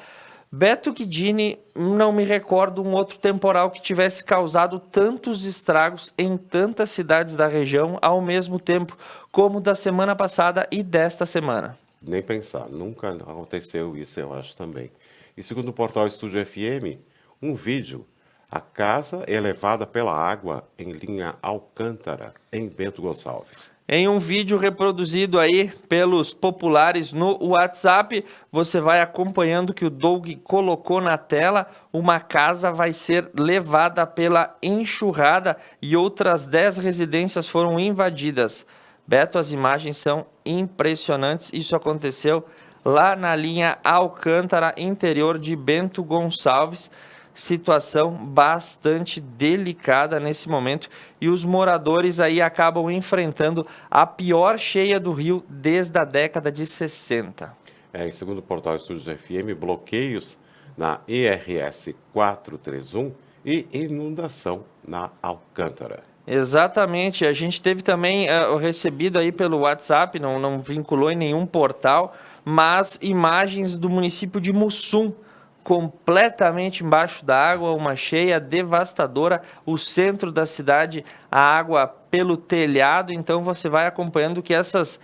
Beto Guidini, não me recordo um outro temporal que tivesse causado tantos estragos em tantas cidades da região ao mesmo tempo, como da semana passada e desta semana. Nem pensar, nunca aconteceu isso, eu acho também. E segundo o portal Estúdio FM, um vídeo, a casa é levada pela água em linha Alcântara, em Bento Gonçalves. Em um vídeo reproduzido aí pelos populares no WhatsApp, você vai acompanhando que o Doug colocou na tela. Uma casa vai ser levada pela enxurrada e outras 10 residências foram invadidas. Beto, as imagens são impressionantes. Isso aconteceu lá na linha Alcântara, interior de Bento Gonçalves. Situação bastante delicada nesse momento e os moradores aí acabam enfrentando a pior cheia do rio desde a década de 60. Em segundo o portal Estúdios FM, bloqueios na ERS 431 e inundação na Alcântara. Exatamente, a gente teve também recebido aí pelo WhatsApp, não vinculou em nenhum portal, mas imagens do município de Mussum, completamente embaixo da água, uma cheia devastadora, o centro da cidade, a água pelo telhado. Então você vai acompanhando que essas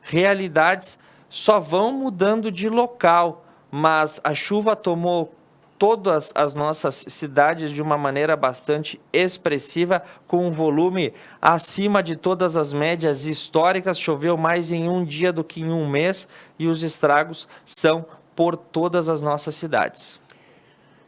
realidades só vão mudando de local, mas a chuva tomou todas as nossas cidades de uma maneira bastante expressiva, com um volume acima de todas as médias históricas. Choveu mais em um dia do que em um mês e os estragos são por todas as nossas cidades.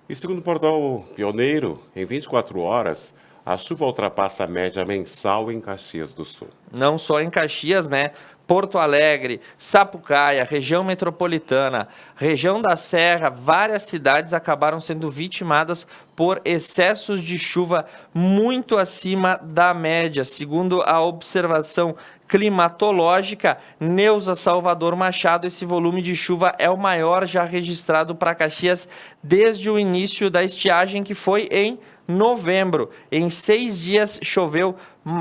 E segundo o portal Pioneiro, em 24 horas, a chuva ultrapassa a média mensal em Caxias do Sul. Não só em Caxias, né? Porto Alegre, Sapucaia, região metropolitana, região da Serra, várias cidades acabaram sendo vitimadas por excessos de chuva muito acima da média. Segundo a observação climatológica Neuza Salvador Machado, esse volume de chuva é o maior já registrado para Caxias desde o início da estiagem, que foi em novembro. Em 6 dias choveu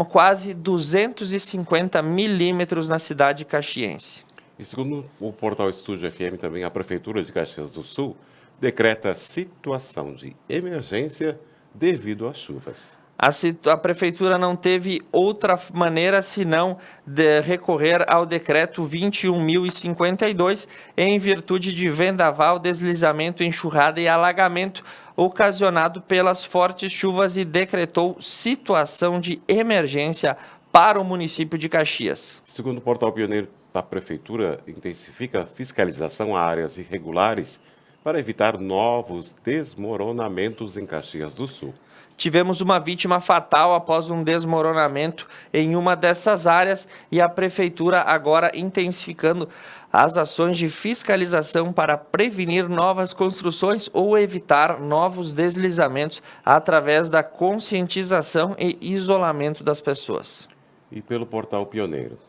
quase 250 milímetros na cidade caxiense. E segundo o portal Estúdio FM, também a Prefeitura de Caxias do Sul decreta situação de emergência devido às chuvas. A Prefeitura não teve outra maneira senão de recorrer ao decreto 21.052, em virtude de vendaval, deslizamento, enxurrada e alagamento ocasionado pelas fortes chuvas, e decretou situação de emergência para o município de Caxias. Segundo o portal Pioneiro, a Prefeitura intensifica a fiscalização a áreas irregulares para evitar novos desmoronamentos em Caxias do Sul. Tivemos uma vítima fatal após um desmoronamento em uma dessas áreas, e a Prefeitura agora intensificando as ações de fiscalização para prevenir novas construções ou evitar novos deslizamentos através da conscientização e isolamento das pessoas. E pelo portal Pioneiro,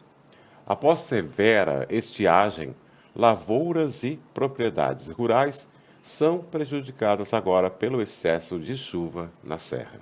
após severa estiagem, lavouras e propriedades rurais são prejudicadas agora pelo excesso de chuva na Serra.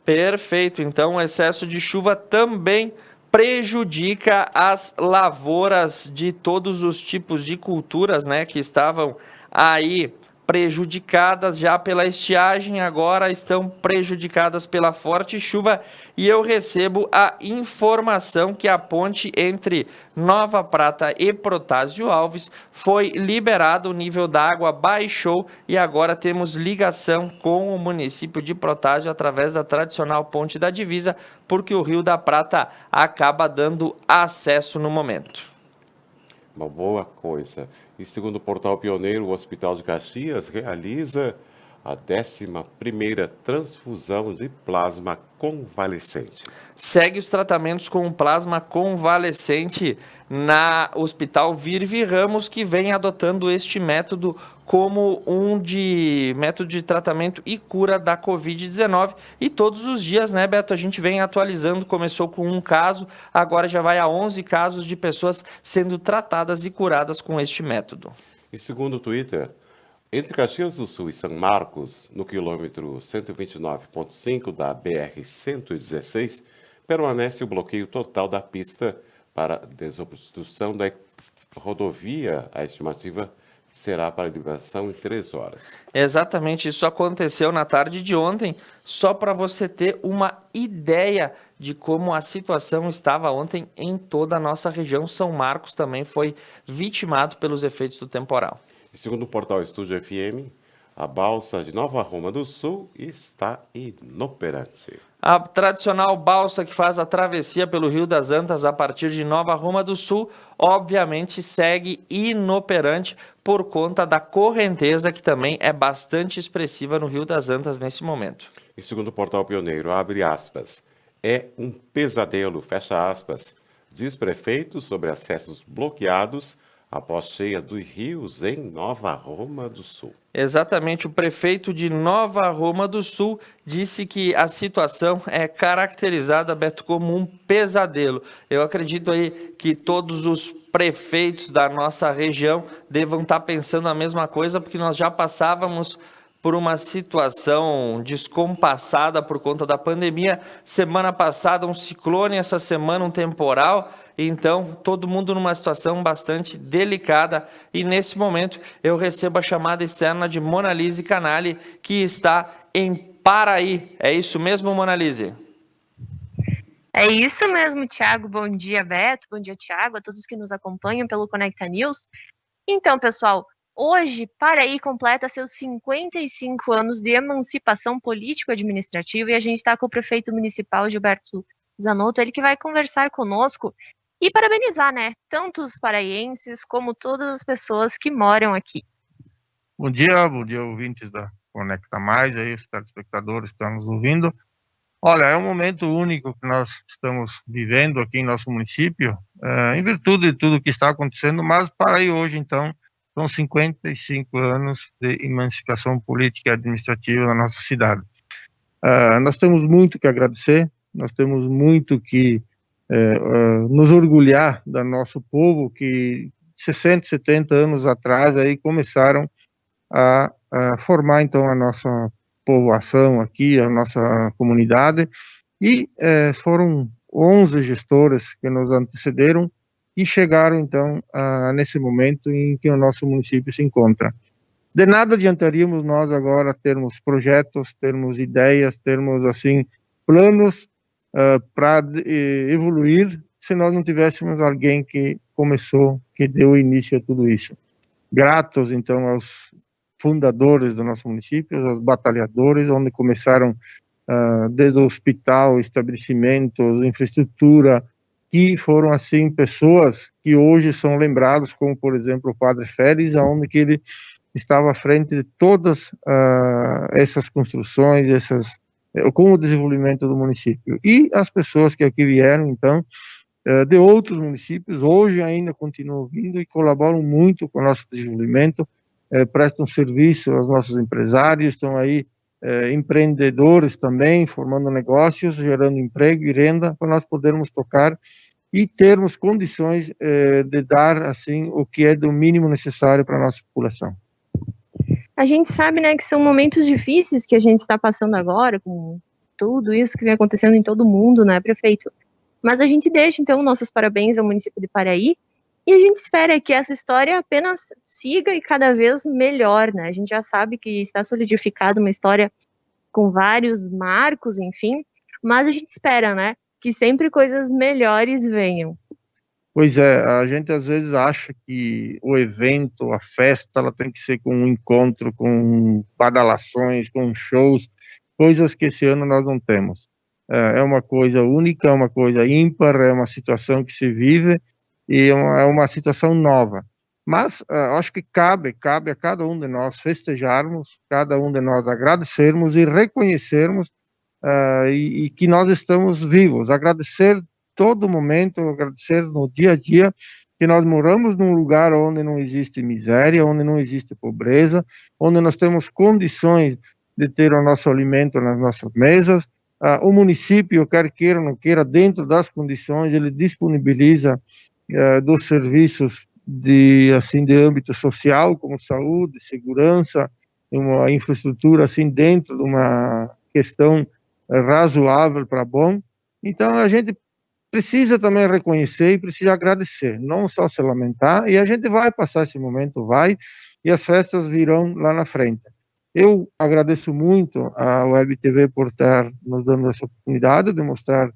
Perfeito, então o excesso de chuva também prejudica as lavouras de todos os tipos de culturas, né, que estavam aí prejudicadas já pela estiagem, agora estão prejudicadas pela forte chuva. E eu recebo a informação que a ponte entre Nova Prata e Protásio Alves foi liberada, o nível da água baixou e agora temos ligação com o município de Protásio através da tradicional ponte da divisa, porque o Rio da Prata acaba dando acesso no momento. Uma boa coisa. E segundo o portal Pioneiro, o Hospital de Caxias realiza a 11ª transfusão de plasma convalescente. Segue os tratamentos com plasma convalescente na Hospital Virvi Ramos, que vem adotando este método como método de tratamento e cura da Covid-19. E todos os dias, né, Beto, a gente vem atualizando. Começou com um caso, agora já vai a 11 casos de pessoas sendo tratadas e curadas com este método. E segundo o Twitter, entre Caxias do Sul e São Marcos, no quilômetro 129,5 da BR-116, permanece o bloqueio total da pista para desobstrução da rodovia. A estimativa será para liberação em 3 horas. Exatamente, isso aconteceu na tarde de ontem, só para você ter uma ideia de como a situação estava ontem em toda a nossa região. São Marcos também foi vitimado pelos efeitos do temporal. E segundo o portal Estúdio FM, a balsa de Nova Roma do Sul está inoperante. A tradicional balsa que faz a travessia pelo Rio das Antas a partir de Nova Roma do Sul, obviamente segue inoperante por conta da correnteza, que também é bastante expressiva no Rio das Antas nesse momento. E segundo o portal Pioneiro, abre aspas, é um pesadelo, fecha aspas, diz prefeito sobre acessos bloqueados após cheia dos rios em Nova Roma do Sul. Exatamente, o prefeito de Nova Roma do Sul disse que a situação é caracterizada, Beto, como um pesadelo. Eu acredito aí que todos os prefeitos da nossa região devam estar pensando a mesma coisa, porque nós já passávamos por uma situação descompassada por conta da pandemia. Semana passada um ciclone, essa semana um temporal. Então, todo mundo numa situação bastante delicada. E nesse momento eu recebo a chamada externa de Monalise Canali, que está em Paraí. É isso mesmo, Monalise? É isso mesmo, Thiago. Bom dia, Beto. Bom dia, Thiago, a todos que nos acompanham pelo Conecta News. Então, pessoal, hoje Paraí completa seus 55 anos de emancipação político-administrativa e a gente está com o prefeito municipal Gilberto Zanotto, ele que vai conversar conosco e parabenizar, né, tanto os paraienses como todas as pessoas que moram aqui. Bom dia, ouvintes da Conecta Mais, aí, os telespectadores que estão nos ouvindo. Olha, é um momento único que nós estamos vivendo aqui em nosso município, em virtude de tudo que está acontecendo, mas Paraí hoje, então, são 55 anos de emancipação política e administrativa na nossa cidade. Nós temos muito que agradecer, nós temos muito que nos orgulhar do nosso povo que 60, 70 anos atrás aí começaram a formar então a nossa povoação aqui, a nossa comunidade, e foram 11 gestoras que nos antecederam e chegaram então nesse momento em que o nosso município se encontra. De nada adiantaríamos nós agora termos projetos, termos ideias, termos assim planos para evoluir, se nós não tivéssemos alguém que começou, que deu início a tudo isso. Gratos, então, aos fundadores do nosso município, aos batalhadores, onde começaram desde o hospital, estabelecimentos, infraestrutura, que foram, assim, pessoas que hoje são lembrados, como, por exemplo, o Padre Félix, onde que ele estava à frente de todas essas construções, com o desenvolvimento do município. E as pessoas que aqui vieram, então, de outros municípios, hoje ainda continuam vindo e colaboram muito com o nosso desenvolvimento, prestam serviço aos nossos empresários, estão aí empreendedores também, formando negócios, gerando emprego e renda, para nós podermos tocar e termos condições de dar, assim, o que é do mínimo necessário para a nossa população. A gente sabe, né, que são momentos difíceis que a gente está passando agora, com tudo isso que vem acontecendo em todo mundo, né, prefeito? Mas a gente deixa, então, nossos parabéns ao município de Paraí, e a gente espera que essa história apenas siga e cada vez melhor, né? A gente já sabe que está solidificada uma história com vários marcos, enfim, mas a gente espera, né, que sempre coisas melhores venham. Pois é, a gente às vezes acha que o evento, a festa, ela tem que ser com um encontro, com badalações, com shows, coisas que esse ano nós não temos. É uma coisa única, é uma coisa ímpar, é uma situação que se vive e é uma situação nova. Mas acho que cabe a cada um de nós festejarmos, cada um de nós agradecermos e reconhecermos e que nós estamos vivos, agradecer todo momento, agradecer no dia a dia que nós moramos num lugar onde não existe miséria, onde não existe pobreza, onde nós temos condições de ter o nosso alimento nas nossas mesas. O município, quer queira ou não queira, dentro das condições, ele disponibiliza dos serviços de âmbito social, como saúde, segurança, uma infraestrutura assim dentro de uma questão razoável para bom. Então a gente precisa também reconhecer e precisa agradecer, não só se lamentar, e a gente vai passar esse momento, e as festas virão lá na frente. Eu agradeço muito à Web TV por estar nos dando essa oportunidade de mostrar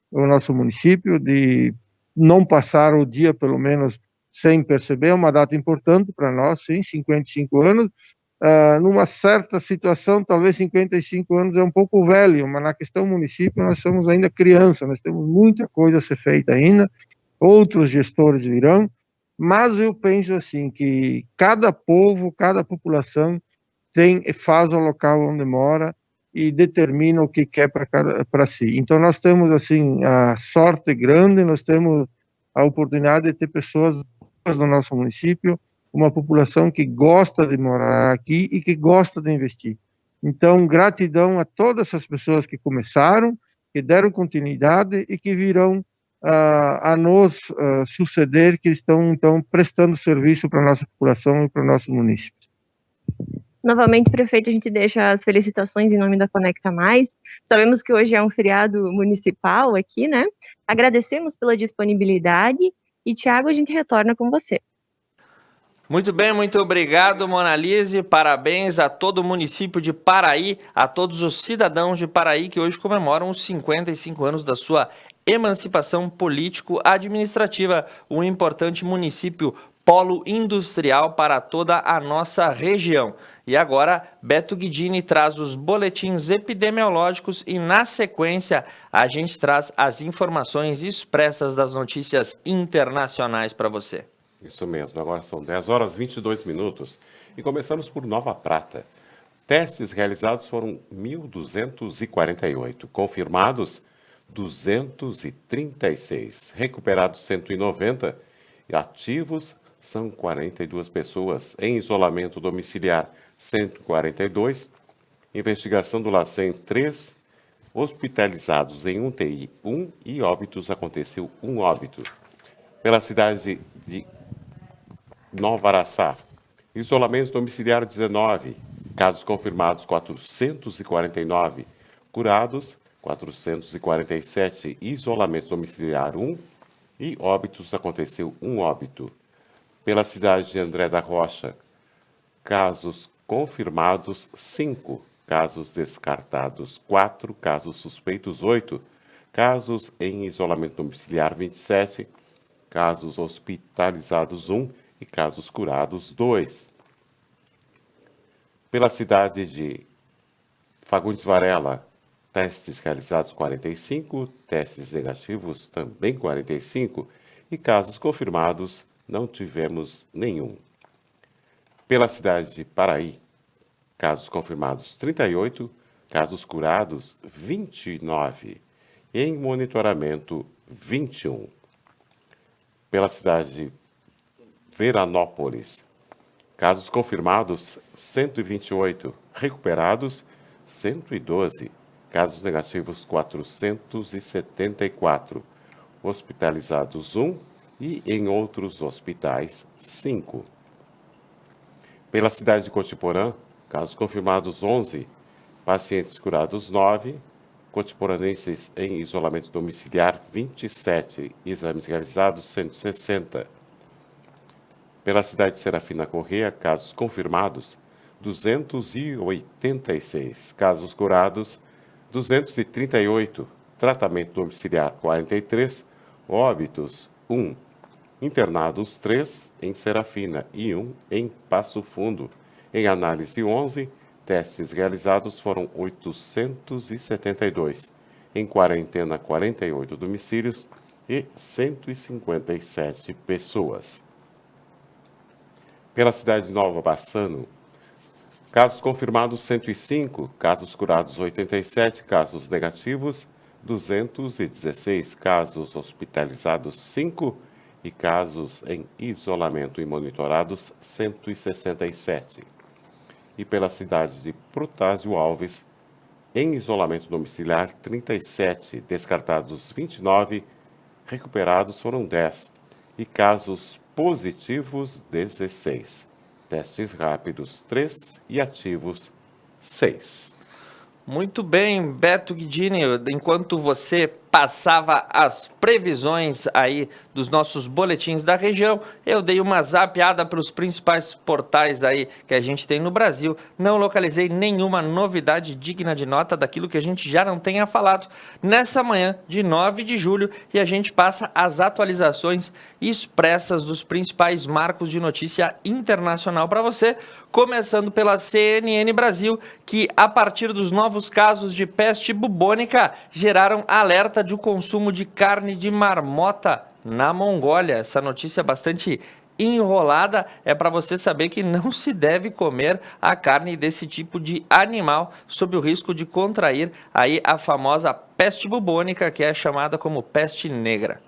o nosso município, de não passar o dia, pelo menos, sem perceber. É uma data importante para nós, sim, 55 anos, numa certa situação, talvez 55 anos é um pouco velho, mas na questão município nós somos ainda criança, nós temos muita coisa a ser feita ainda, outros gestores virão, mas eu penso assim, que cada povo, cada população faz o local onde mora e determina o que quer para si. Então nós temos assim a sorte grande, nós temos a oportunidade de ter pessoas do nosso município, uma população que gosta de morar aqui e que gosta de investir. Então, gratidão a todas essas pessoas que começaram, que deram continuidade e que virão a nos suceder, que estão, então, prestando serviço para a nossa população e para o nosso município. Novamente, prefeito, a gente deixa as felicitações em nome da Conecta Mais. Sabemos que hoje é um feriado municipal aqui, né? Agradecemos pela disponibilidade e, Thiago, a gente retorna com você. Muito bem, muito obrigado, Monalise. Parabéns a todo o município de Paraí, a todos os cidadãos de Paraí que hoje comemoram os 55 anos da sua emancipação político-administrativa, um importante município polo industrial para toda a nossa região. E agora, Beto Guidini traz os boletins epidemiológicos e, na sequência, a gente traz as informações expressas das notícias internacionais para você. Isso mesmo, agora são 10 horas e 22 minutos e começamos por Nova Prata. Testes realizados foram 1.248, confirmados 236, recuperados 190 e ativos são 42 pessoas, em isolamento domiciliar 142, investigação do LACEN 3, hospitalizados em UTI 1 e óbitos aconteceu 1 óbito. Pela cidade de Nova Araçá, isolamento domiciliar 19, casos confirmados 449, curados 447, isolamento domiciliar 1 e óbitos aconteceu 1 óbito. Pela cidade de André da Rocha, casos confirmados 5, casos descartados 4, casos suspeitos 8, casos em isolamento domiciliar 27, casos hospitalizados 1 e casos curados 2. Pela cidade de Fagundes Varela, testes realizados 45, testes negativos também 45 e casos confirmados não tivemos nenhum. Pela cidade de Paraí, casos confirmados 38, casos curados 29, em monitoramento 21. Pela cidade de Veranópolis, casos confirmados 128, recuperados 112, casos negativos 474, hospitalizados 1 e em outros hospitais 5. Pela cidade de Cotiporã, casos confirmados 11, pacientes curados 9, cotiporanenses em isolamento domiciliar 27, exames realizados 160. Pela cidade de Serafina Corrêa, casos confirmados 286, casos curados 238, tratamento domiciliar 43, óbitos 1, internados 3 em Serafina e 1 em Passo Fundo. Em análise 11, testes realizados foram 872, em quarentena 48 domicílios e 157 pessoas. Pela cidade de Nova Bassano, casos confirmados 105, casos curados 87, casos negativos 216, casos hospitalizados 5 e casos em isolamento e monitorados 167. E pela cidade de Protásio Alves, em isolamento domiciliar 37, descartados 29, recuperados foram 10 e casos positivos 16. Testes rápidos 3 e ativos 6. Muito bem, Beto Guidini, enquanto você passava as previsões aí dos nossos boletins da região, eu dei uma zapeada para os principais portais aí que a gente tem no Brasil. Não localizei nenhuma novidade digna de nota daquilo que a gente já não tenha falado nessa manhã de 9 de julho e a gente passa as atualizações expressas dos principais marcos de notícia internacional para você, começando pela CNN Brasil, que a partir dos novos casos de peste bubônica geraram alerta de consumo de carne de marmota na Mongólia. Essa notícia é bastante enrolada, é para você saber que não se deve comer a carne desse tipo de animal sob o risco de contrair aí a famosa peste bubônica, que é chamada como peste negra.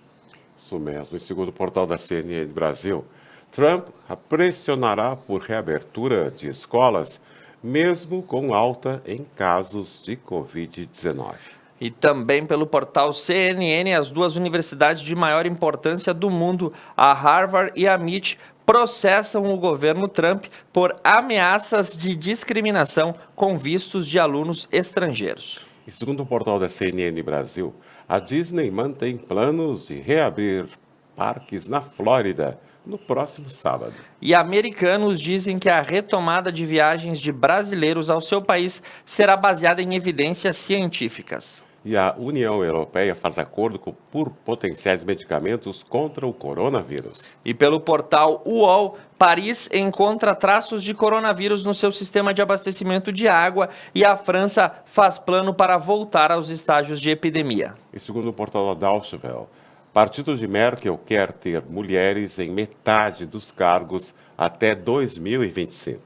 Isso mesmo. E segundo o portal da CNN Brasil, Trump pressionará por reabertura de escolas, mesmo com alta em casos de Covid-19. E também pelo portal CNN, as duas universidades de maior importância do mundo, a Harvard e a MIT, processam o governo Trump por ameaças de discriminação com vistos de alunos estrangeiros. E segundo o portal da CNN Brasil, a Disney mantém planos de reabrir parques na Flórida no próximo sábado. E americanos dizem que a retomada de viagens de brasileiros ao seu país será baseada em evidências científicas. E a União Europeia faz acordo por potenciais medicamentos contra o coronavírus. E pelo portal UOL, Paris encontra traços de coronavírus no seu sistema de abastecimento de água e a França faz plano para voltar aos estágios de epidemia. E segundo o portal da Deutsche Welle, partido de Merkel quer ter mulheres em metade dos cargos até 2025.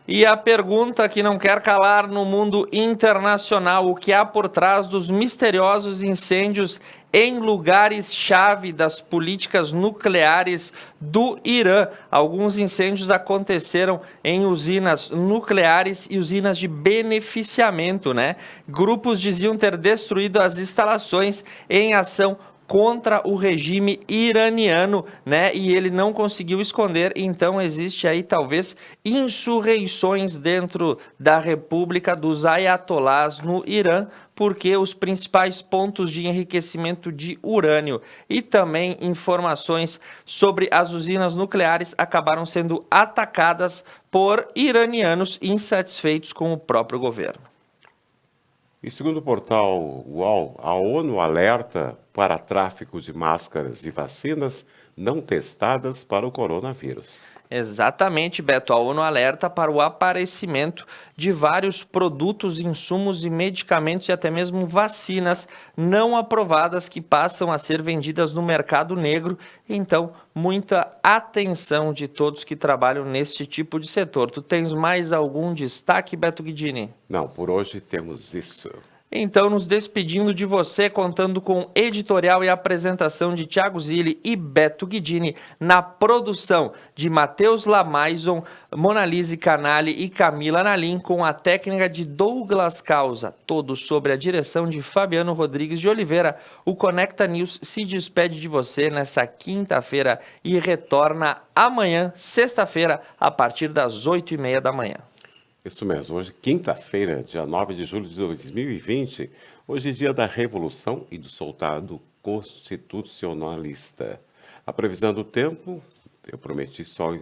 E a pergunta que não quer calar no mundo internacional: o que há por trás dos misteriosos incêndios em lugares-chave das políticas nucleares do Irã? Alguns incêndios aconteceram em usinas nucleares e usinas de beneficiamento, né? Grupos diziam ter destruído as instalações em ação contra o regime iraniano, né? E ele não conseguiu esconder, então existe aí talvez insurreições dentro da República dos Ayatolás no Irã, porque os principais pontos de enriquecimento de urânio e também informações sobre as usinas nucleares acabaram sendo atacadas por iranianos insatisfeitos com o próprio governo. E segundo o portal UOL, a ONU alerta para tráfico de máscaras e vacinas não testadas para o coronavírus. Exatamente, Beto. A ONU alerta para o aparecimento de vários produtos, insumos e medicamentos e até mesmo vacinas não aprovadas que passam a ser vendidas no mercado negro. Então, muita atenção de todos que trabalham nesse tipo de setor. Tu tens mais algum destaque, Beto Guidini? Não, por hoje temos isso. Então, nos despedindo de você, contando com editorial e apresentação de Thiago Zilli e Beto Guidini, na produção de Matheus Lamaison, Monalise Canali e Camila Nalim, com a técnica de Douglas Causa, todos sobre a direção de Fabiano Rodrigues de Oliveira. O Conecta News se despede de você nessa quinta-feira e retorna amanhã, sexta-feira, a partir das 8h30 da manhã. Isso mesmo, hoje quinta-feira, dia 9 de julho de 2020, hoje é dia da Revolução e do Soldado Constitucionalista. A previsão do tempo, eu prometi sol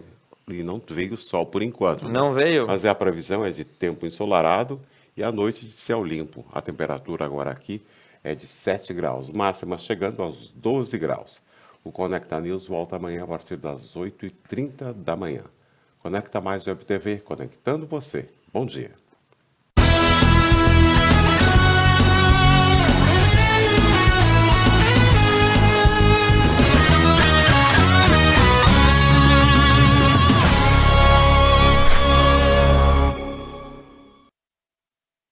e não veio sol por enquanto. Não veio? Mas a previsão é de tempo ensolarado e à noite de céu limpo. A temperatura agora aqui é de 7 graus, máxima chegando aos 12 graus. O Conecta News volta amanhã a partir das 8h30 da manhã. Conecta Mais Web TV, conectando você. Bom dia.